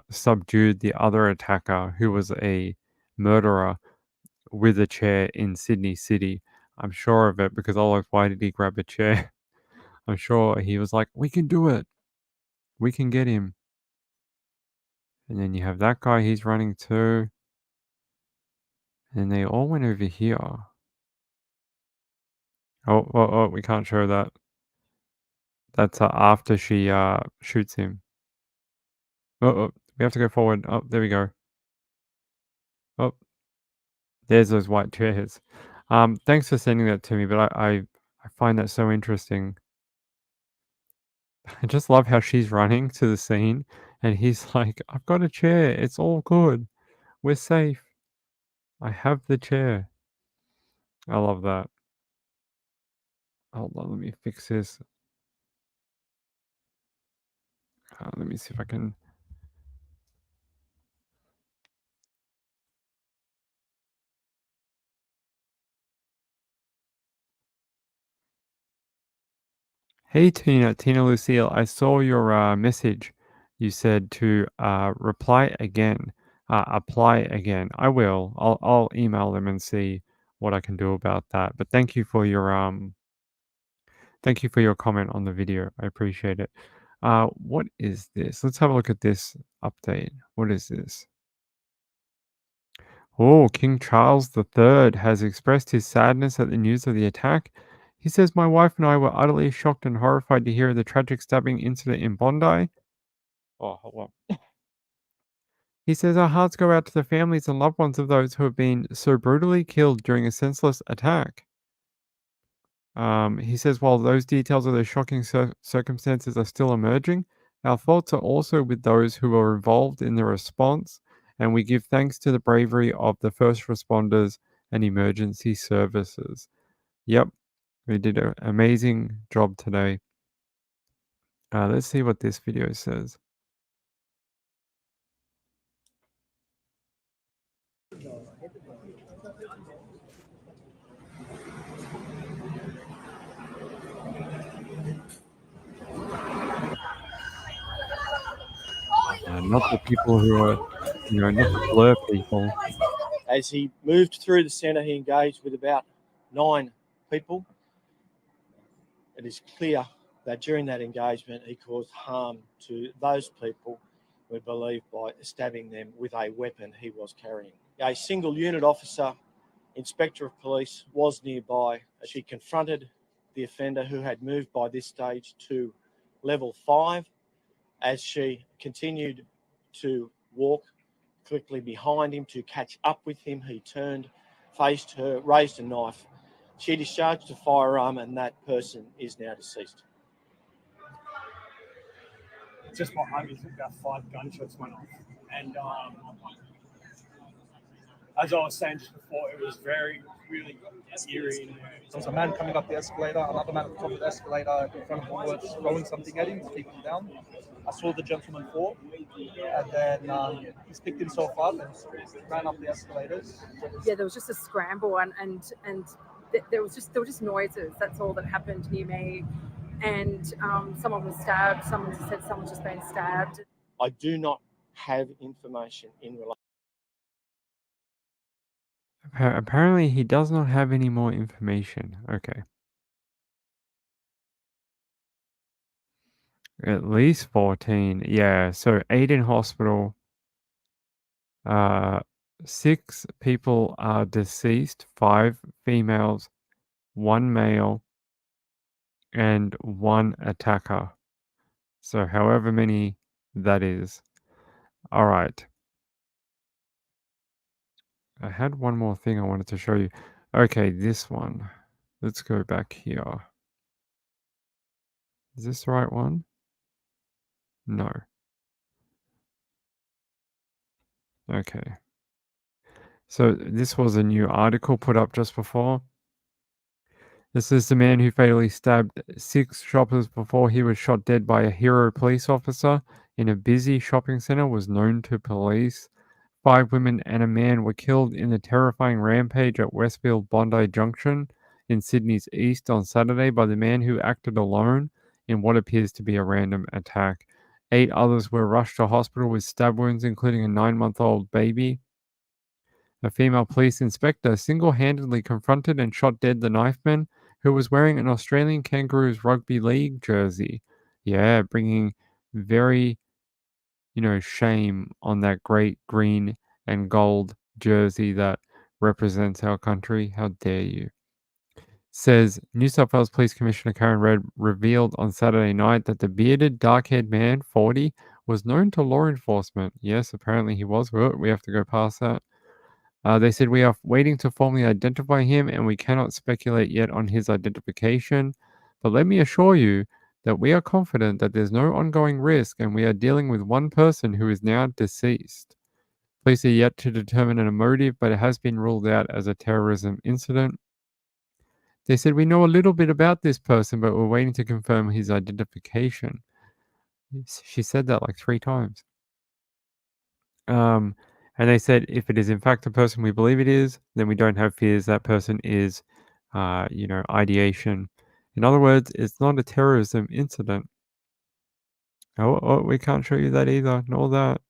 subdued the other attacker who was a murderer with a chair in Sydney City. I'm sure of it because otherwise, why did he grab a chair? I'm sure he was like, "We can do it. We can get him." And then you have that guy, he's running too. And they all went over here. Oh, we can't show that. That's after she shoots him. Oh, we have to go forward. Oh, there we go. Oh, there's those white chairs. Thanks for sending that to me, but I find that so interesting. I just love how she's running to the scene and he's like, "I've got a chair. It's all good. We're safe. I have the chair." I love that. Hold on, let me fix this. Let me see if I can. Hey Tina Lucille, I saw your message. You said to reply again, apply again. I will. I'll email them and see what I can do about that. But thank you for your comment on the video. I appreciate it. What is this? Let's have a look at this update. What is this? Oh, King Charles III has expressed his sadness at the news of the attack. He says, "My wife and I were utterly shocked and horrified to hear of the tragic stabbing incident in Bondi." Oh, hold on. He says, "Our hearts go out to the families and loved ones of those who have been so brutally killed during a senseless attack." He says, while those details of the shocking circumstances are still emerging, our thoughts are also with those who were involved in the response, and we give thanks to the bravery of the first responders and emergency services. Yep, they did an amazing job today. Let's see what this video says. Not the people who are, not the blur people. As he moved through the centre, he engaged with about 9 people. It is clear that during that engagement, he caused harm to those people, we believe, by stabbing them with a weapon he was carrying. A single unit officer, Inspector of Police, was nearby. She confronted the offender, who had moved by this stage to level 5. As she continued to walk quickly behind him to catch up with him, he turned, faced her, raised a knife. She discharged a firearm, and that person is now deceased. Just behind me, about 5 gunshots went off. And as I was saying just before, it was really eerie. There was a man coming up the escalator, another man at the top of the escalator in front of him was throwing something at him to keep him down. I saw the gentleman fall, and then he's picked himself up and ran up the escalators. Yeah, there was just a scramble, and there was just noises. That's all that happened near me, and someone was stabbed. Someone said someone's just been stabbed. I do not have information in relation. Apparently, he does not have any more information. Okay. At least 14. Yeah, so 8 in hospital. 6 people are deceased, 5 females, 1 male, and 1 attacker. So however many that is. All right. I had one more thing I wanted to show you. Okay, this one. Let's go back here. Is this the right one? No. Okay. So this was a new article put up just before. This is the man who fatally stabbed 6 shoppers before he was shot dead by a hero police officer in a busy shopping center was known to police. 5 women and a man were killed in the terrifying rampage at Westfield Bondi Junction in Sydney's east on Saturday by the man who acted alone in what appears to be a random attack. 8 others were rushed to hospital with stab wounds, including a 9-month-old baby. A female police inspector single-handedly confronted and shot dead the knifeman, who was wearing an Australian Kangaroos rugby league jersey. Yeah, bringing very, shame on that great green and gold jersey that represents our country. How dare you? Says New South Wales Police Commissioner Karen Redd revealed on Saturday night that the bearded, dark-haired man, 40, was known to law enforcement. Yes, apparently he was. We have to go past that. They said, we are waiting to formally identify him and we cannot speculate yet on his identification. But let me assure you that we are confident that there's no ongoing risk and we are dealing with one person who is now deceased. Police are yet to determine a motive, but it has been ruled out as a terrorism incident. They said, we know a little bit about this person, but we're waiting to confirm his identification. She said that like 3 times. And they said, if it is in fact the person we believe it is, then we don't have fears that person is, ideation. In other words, it's not a terrorism incident. Oh, we can't show you that either. Nor that.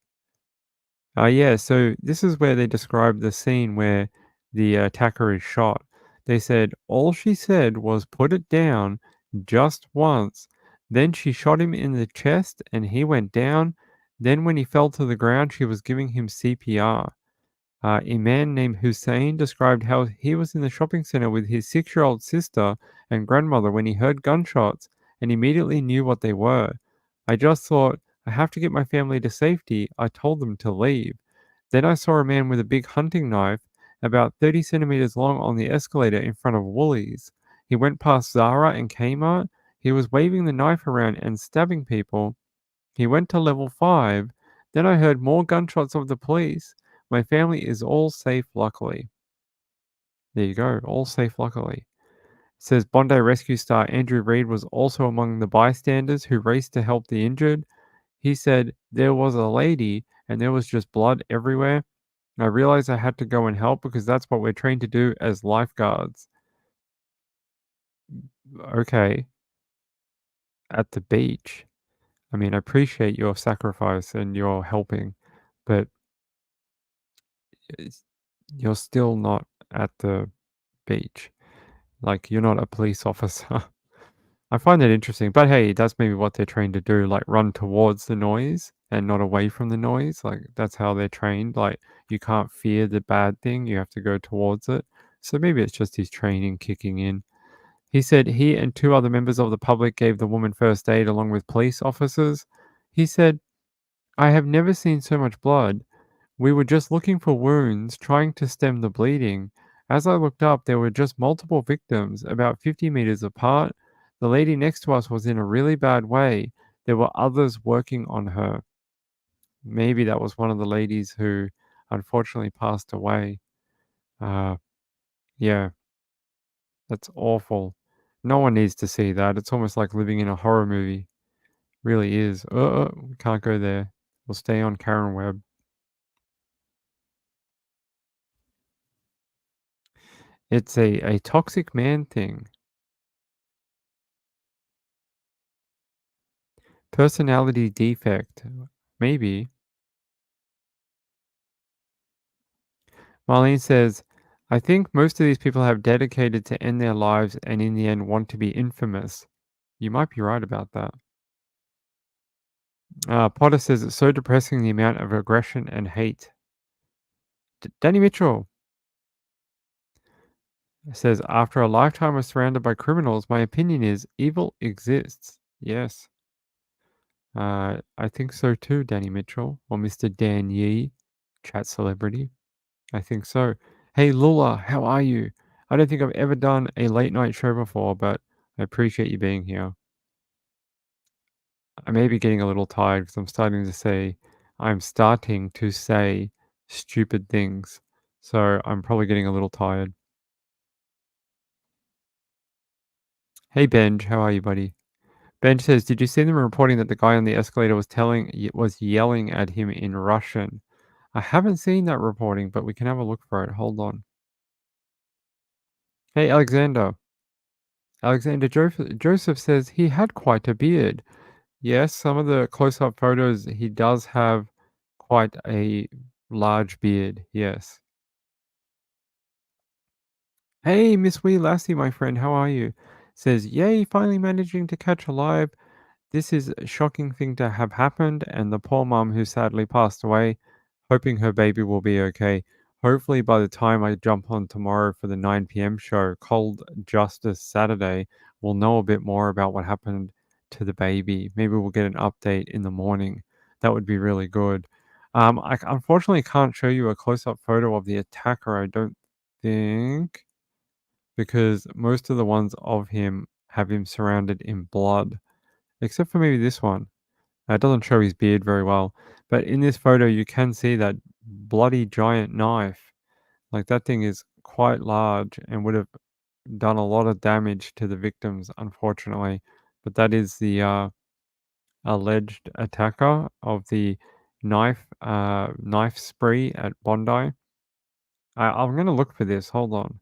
Yeah, so this is where they describe the scene where the attacker is shot. They said, all she said was put it down just once. Then she shot him in the chest and he went down. Then when he fell to the ground, she was giving him CPR. A man named Hussein described how he was in the shopping center with his 6-year-old sister and grandmother when he heard gunshots and immediately knew what they were. I just thought, I have to get my family to safety. I told them to leave. Then I saw a man with a big hunting knife about 30 centimeters long on the escalator in front of Woolies. He went past Zara and Kmart. He was waving the knife around and stabbing people. He went to level 5. Then I heard more gunshots of the police. My family is all safe, luckily. There you go, all safe, luckily. It says Bondi rescue star Andrew Reid was also among the bystanders who raced to help the injured. He said, there was a lady and there was just blood everywhere. I realized I had to go and help because that's what we're trained to do as lifeguards. Okay. At the beach. I mean, I appreciate your sacrifice and your helping, but you're still not at the beach. Like, you're not a police officer. I find that interesting, but hey, that's maybe what they're trained to do, like run towards the noise and not away from the noise. Like, that's how they're trained. Like, you can't fear the bad thing, you have to go towards it. So maybe it's just his training kicking in. He said he and 2 other members of the public gave the woman first aid along with police officers. He said, I have never seen so much blood. We were just looking for wounds, trying to stem the bleeding. As I looked up, there were just multiple victims, about 50 meters apart. The lady next to us was in a really bad way. There were others working on her. Maybe that was one of the ladies who unfortunately passed away. Yeah, that's awful. No one needs to see that. It's almost like living in a horror movie. Really is. We can't go there. We'll stay on Karen Webb. It's a toxic man thing. Personality defect. Maybe. Marlene says, I think most of these people have dedicated to end their lives and in the end want to be infamous. You might be right about that. Potter says it's so depressing the amount of aggression and hate. Danny Mitchell says, after a lifetime of surrounded by criminals, my opinion is evil exists. Yes. I think so too, Danny Mitchell, or Mr. Dan Yee, chat celebrity. I think so. Hey, Lula, how are you? I don't think I've ever done a late night show before, but I appreciate you being here. I may be getting a little tired because I'm starting to say stupid things. So I'm probably getting a little tired. Hey, Benj, how are you, buddy? Benj says, did you see them reporting that the guy on the escalator was yelling at him in Russian? I haven't seen that reporting, but we can have a look for it. Hold on. Hey, Alexander. Joseph says he had quite a beard. Yes, some of the close-up photos, he does have quite a large beard. Yes. Hey, Miss Wee Lassie, my friend, how are you? Says, yay, finally managing to catch alive. This is a shocking thing to have happened, and the poor mum who sadly passed away, hoping her baby will be okay. Hopefully, by the time I jump on tomorrow for the 9 p.m. show, Cold Justice Saturday, we'll know a bit more about what happened to the baby. Maybe we'll get an update in the morning. That would be really good. I unfortunately can't show you a close up photo of the attacker, I don't think, because most of the ones of him have him surrounded in blood, except for maybe this one. It doesn't show his beard very well, but in this photo you can see that bloody giant knife. Like, that thing is quite large and would have done a lot of damage to the victims, unfortunately. But that is the alleged attacker of the knife spree at Bondi. I'm gonna look for this. Hold on.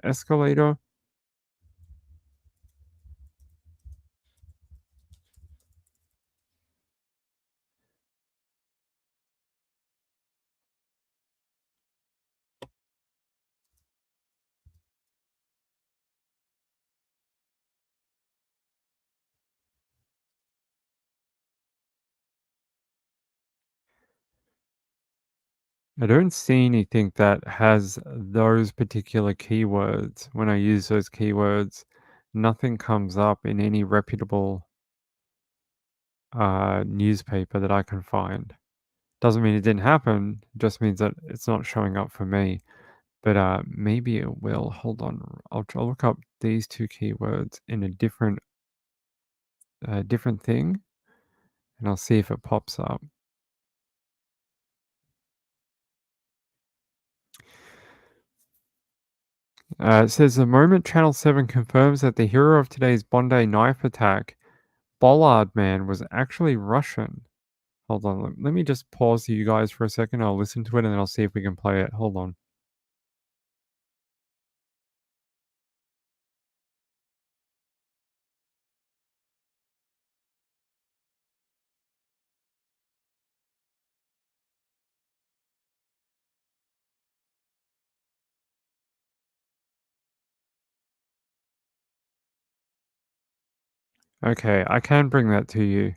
Escalator. I don't see anything that has those particular keywords. When I use those keywords, nothing comes up in any reputable newspaper that I can find. Doesn't mean it didn't happen, just means that it's not showing up for me. but maybe it will. Hold on, I'll look up these two keywords in a different thing, and I'll see if it pops up. It says the moment Channel 7 confirms that the hero of today's Bondi knife attack, Bollard Man, was actually Russian. Hold on, let me just pause you guys for a second. I'll listen to it and then I'll see if we can play it. Hold on. Okay, I can bring that to you.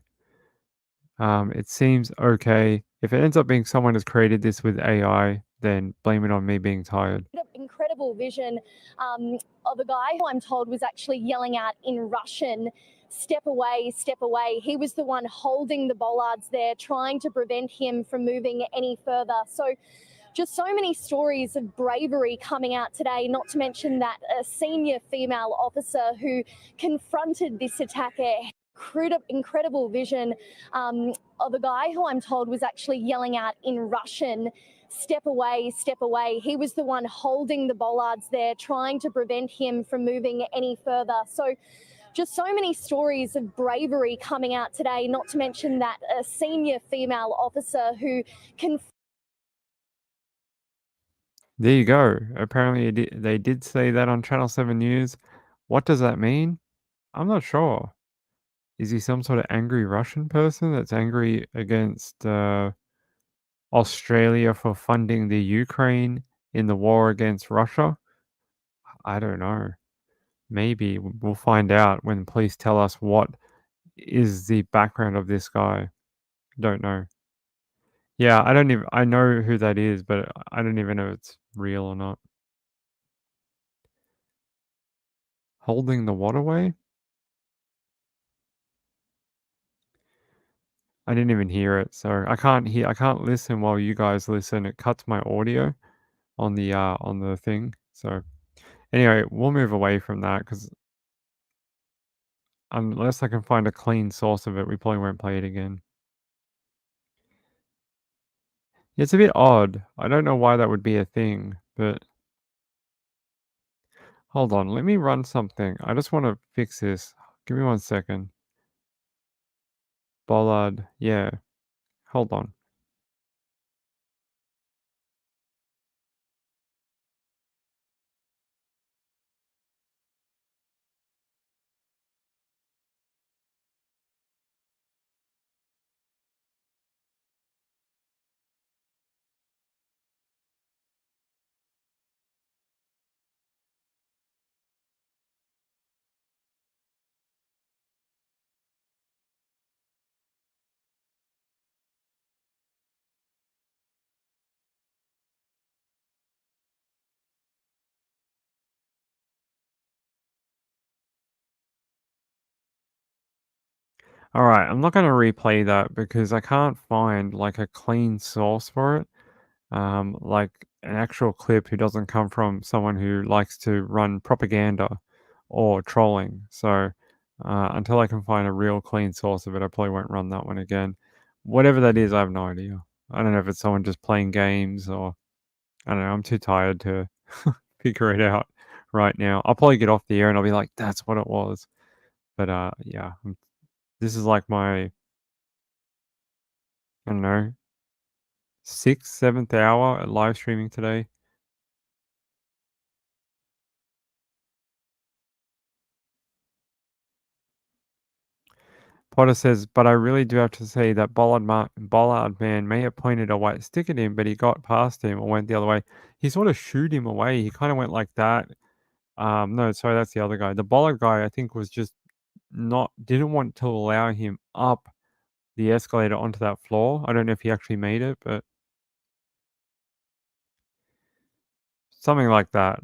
It seems okay. If it ends up being someone has created this with AI, then blame it on me being tired. Incredible vision of a guy who I'm told was actually yelling out in Russian, step away, step away. He was the one holding the bollards there, trying to prevent him from moving any further. So just so many stories of bravery coming out today, not to mention that a senior female officer who confronted this attacker. Incredible vision of a guy who I'm told was actually yelling out in Russian, step away, step away. He was the one holding the bollards there, trying to prevent him from moving any further. So just so many stories of bravery coming out today, not to mention that a senior female officer who There you go. Apparently they did say that on Channel 7 News. What does that mean? I'm not sure. Is he some sort of angry Russian person that's angry against Australia for funding the Ukraine in the war against Russia? I don't know. Maybe we'll find out when police tell us what is the background of this guy. Don't know. Yeah, I know who that is, but I don't even know if it's real or not. Holding the waterway? I didn't even hear it, so I can't listen while you guys listen. It cuts my audio on the thing. So anyway, we'll move away from that because unless I can find a clean source of it, we probably won't play it again. It's a bit odd. I don't know why that would be a thing, but hold on, let me run something. I just want to fix this. Give me 1 second. Bollard, yeah. Hold on. All right, I'm not going to replay that because I can't find like a clean source for it. Like an actual clip who doesn't come from someone who likes to run propaganda or trolling. So until I can find a real clean source of it, I probably won't run that one again. Whatever that is, I have no idea. I don't know if it's someone just playing games or I don't know. I'm too tired to figure it out right now. I'll probably get off the air and I'll be like, that's what it was. But yeah, this is like my, I don't know, 6th, 7th hour at live streaming today. Potter says, but I really do have to say that Bollard man may have pointed a white stick at him, but he got past him or went the other way. He sort of shooed him away. He kind of went like that. No, sorry, that's the other guy. The Bollard guy, I think, was just didn't want to allow him up the escalator onto that floor. I don't know if he actually made it, but something like that.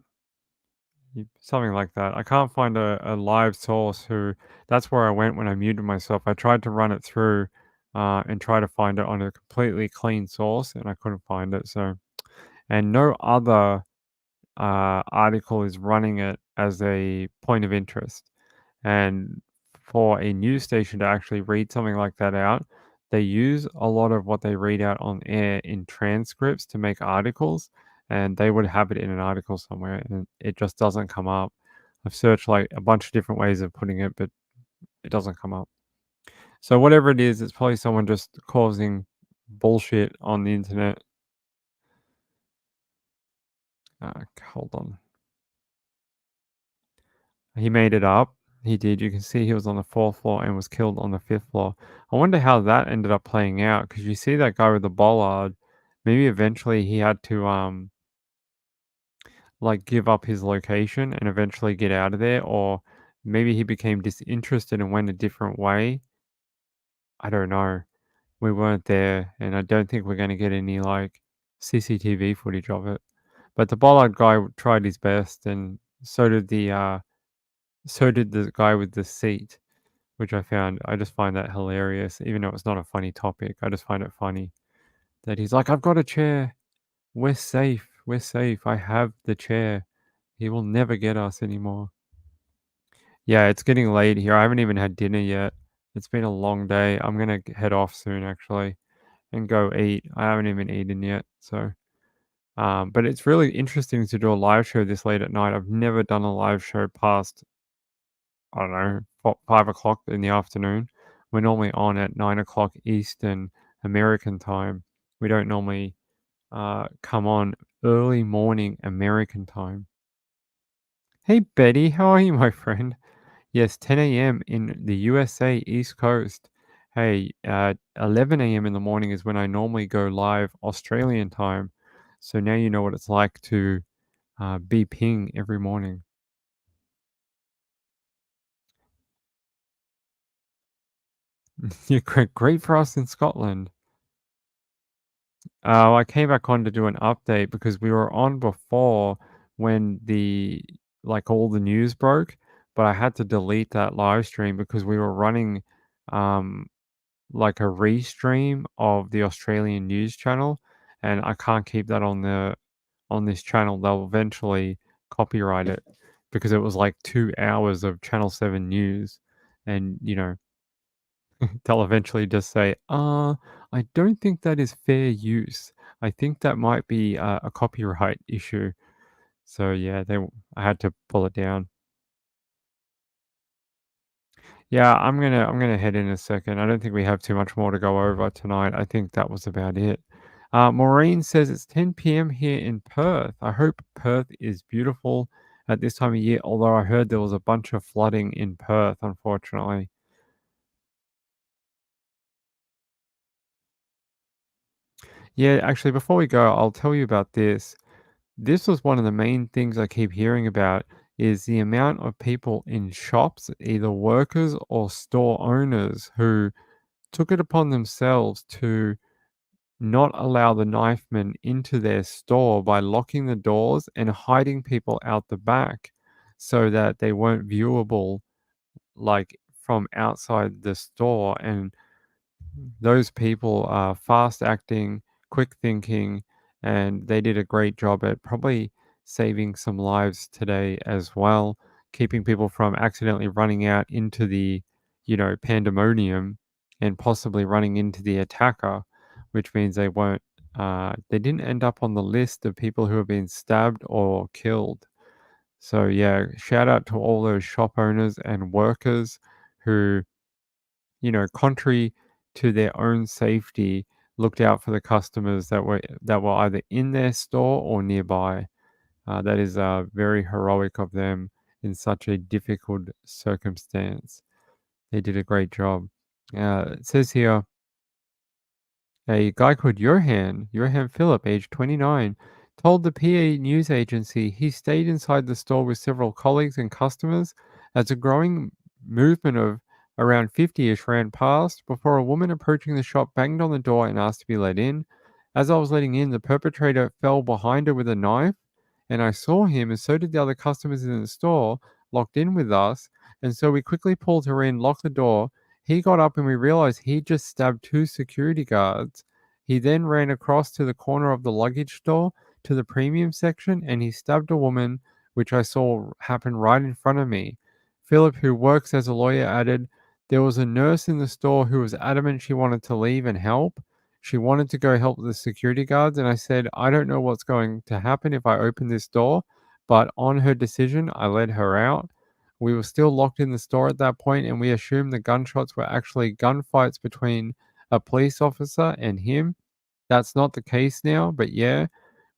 Something like that. I can't find a live source who. That's where I went when I muted myself. I tried to run it through and try to find it on a completely clean source, and I couldn't find it. So, and no other article is running it as a point of interest. And for a news station to actually read something like that out, they use a lot of what they read out on air in transcripts to make articles, and they would have it in an article somewhere, and it just doesn't come up. I've searched like a bunch of different ways of putting it, but it doesn't come up. So whatever it is, it's probably someone just causing bullshit on the internet. Hold on. He made it up. He did. You can see he was on the 4th floor and was killed on the 5th floor. I wonder how that ended up playing out, because you see that guy with the bollard. Maybe eventually he had to like give up his location and eventually get out of there, or maybe he became disinterested and went a different way. I don't know. We weren't there, and I don't think we're going to get any like CCTV footage of it. But the bollard guy tried his best, and so did the guy with the seat, which I just find that hilarious, even though it's not a funny topic. I just find it funny that he's like, I've got a chair. We're safe. We're safe. I have the chair. He will never get us anymore. Yeah, it's getting late here. I haven't even had dinner yet. It's been a long day. I'm going to head off soon, actually, and go eat. I haven't even eaten yet. So, but it's really interesting to do a live show this late at night. I've never done a live show past, I don't know, 5 o'clock in the afternoon. We're normally on at 9 o'clock Eastern American time. We don't normally come on early morning American time. Hey, Betty, how are you, my friend? Yes, 10 a.m. in the USA East Coast. Hey, 11 a.m. in the morning is when I normally go live Australian time. So now you know what it's like to be ping every morning. You're great for us in Scotland. I came back on to do an update because we were on before when all the news broke, but I had to delete that live stream because we were running like a restream of the Australian news channel, and I can't keep that on this channel. They'll eventually copyright it because it was like 2 hours of Channel 7 news, and they'll eventually just say, I don't think that is fair use. I think that might be a copyright issue. So yeah, I had to pull it down. Yeah, I'm gonna head in a second. I don't think we have too much more to go over tonight. I think that was about it. Maureen says it's 10 p.m. here in Perth. I hope Perth is beautiful at this time of year, although I heard there was a bunch of flooding in Perth, unfortunately. Yeah, actually, before we go, I'll tell you about this. This was one of the main things I keep hearing about is the amount of people in shops, either workers or store owners, who took it upon themselves to not allow the knifemen into their store by locking the doors and hiding people out the back so that they weren't viewable like from outside the store. And those people are fast acting, quick thinking, and they did a great job at probably saving some lives today as well, keeping people from accidentally running out into the, pandemonium and possibly running into the attacker, which means they didn't end up on the list of people who have been stabbed or killed. So yeah, shout out to all those shop owners and workers who, contrary to their own safety, looked out for the customers that were either in their store or nearby. That is very heroic of them in such a difficult circumstance. They did a great job. It says here, a guy called Johan Philip, age 29, told the PA news agency he stayed inside the store with several colleagues and customers as a growing movement of around 50-ish ran past before a woman approaching the shop banged on the door and asked to be let in. As I was letting in, the perpetrator fell behind her with a knife, and I saw him, and so did the other customers in the store, locked in with us, and so we quickly pulled her in, locked the door. He got up and we realized he just stabbed 2 security guards. He then ran across to the corner of the luggage store, to the premium section and he stabbed a woman, which I saw happen right in front of me. Philip, who works as a lawyer, added, there was a nurse in the store who was adamant she wanted to leave and help. She wanted to go help the security guards, and I said, I don't know what's going to happen if I open this door, but on her decision, I let her out. We were still locked in the store at that point, and we assumed the gunshots were actually gunfights between a police officer and him. That's not the case now, but yeah,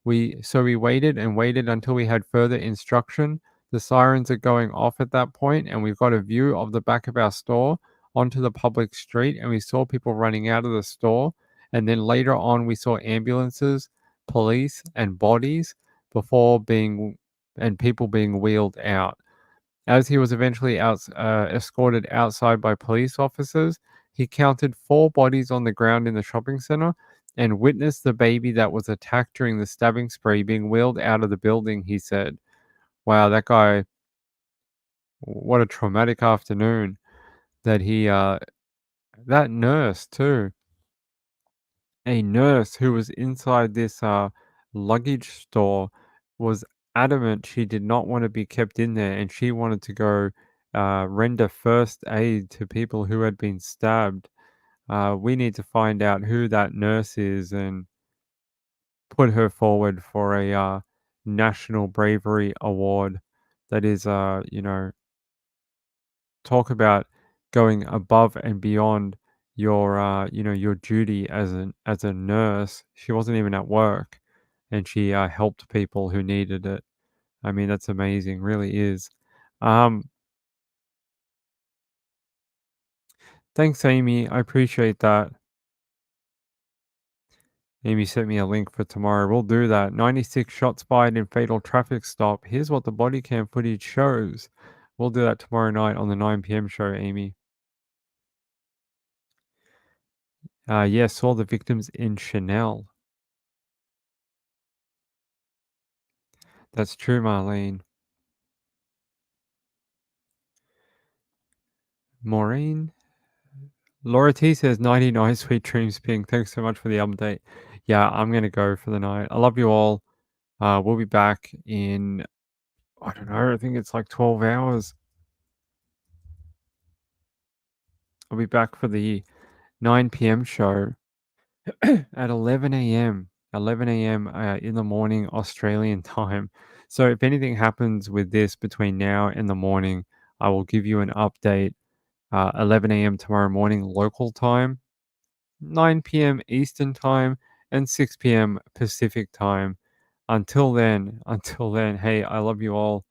we waited and waited until we had further instruction. The sirens are going off at that point, and we've got a view of the back of our store onto the public street, and we saw people running out of the store. And then later on, we saw ambulances, police, and bodies and people being wheeled out. As he was eventually escorted outside by police officers, he counted 4 bodies on the ground in the shopping center and witnessed the baby that was attacked during the stabbing spree being wheeled out of the building, he said. Wow, that guy, what a traumatic afternoon that that nurse too. A nurse who was inside this luggage store was adamant she did not want to be kept in there and she wanted to go render first aid to people who had been stabbed. We need to find out who that nurse is and put her forward for a national bravery award. That is, talk about going above and beyond your, your duty as a nurse. She wasn't even at work, and she helped people who needed it. I mean, that's amazing, really is. Thanks, Amy. I appreciate that. Amy sent me a link for tomorrow. We'll do that. 96 shots fired in fatal traffic stop. Here's what the body cam footage shows. We'll do that tomorrow night on the 9 p.m. show, Amy. Yes, saw the victims in Chanel. That's true, Marlene. Maureen? Laura T says 99 sweet dreams, Ping. Thanks so much for the update. Yeah, I'm going to go for the night. I love you all. We'll be back in, I don't know, I think it's like 12 hours. I'll be back for the 9 p.m. show at 11 a.m. 11 a.m. In the morning, Australian time. So if anything happens with this between now and the morning, I will give you an update. 11 a.m. tomorrow morning, local time, 9 p.m. Eastern time, and 6 p.m. Pacific time. Until then, hey, I love you all.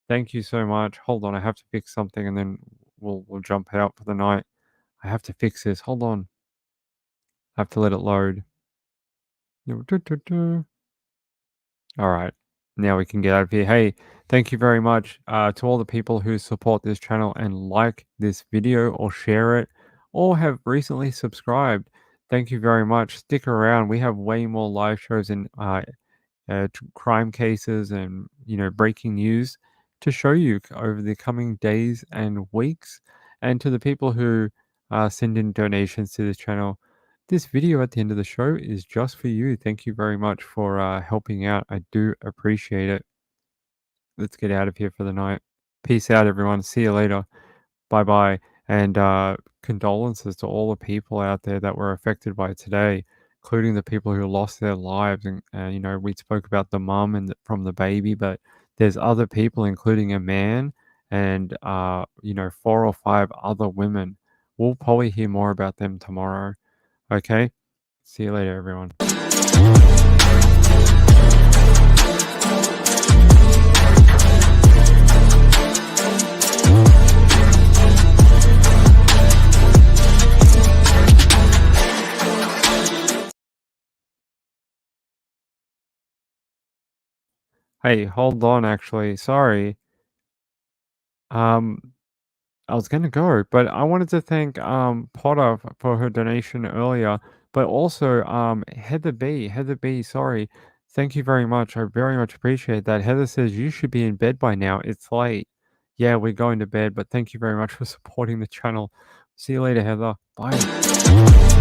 Thank you so much. Hold on, I have to fix something and then we'll jump out for the night. I have to fix this. Hold on. I have to let it load. All right. Now we can get out of here. Hey, thank you very much to all the people who support this channel and like this video or share it or have recently subscribed. Thank you very much. Stick around. We have way more live shows and crime cases and, breaking news to show you over the coming days and weeks. And to the people who send in donations to this channel, this video at the end of the show is just for you. Thank you very much for helping out. I do appreciate it. Let's get out of here for the night. Peace out, everyone. See you later. Bye-bye. And condolences to all the people out there that were affected by today, including the people who lost their lives. And we spoke about the mum and from the baby, but there's other people, including a man and, 4 or 5 other women. We'll probably hear more about them tomorrow. Okay? See you later, everyone. Hey, hold on, actually. Sorry. I was gonna go, but I wanted to thank Potter for her donation earlier, but also Heather B, sorry. Thank you very much. I very much appreciate that. Heather says you should be in bed by now. It's late. Yeah, we're going to bed, but thank you very much for supporting the channel. See you later, Heather. Bye.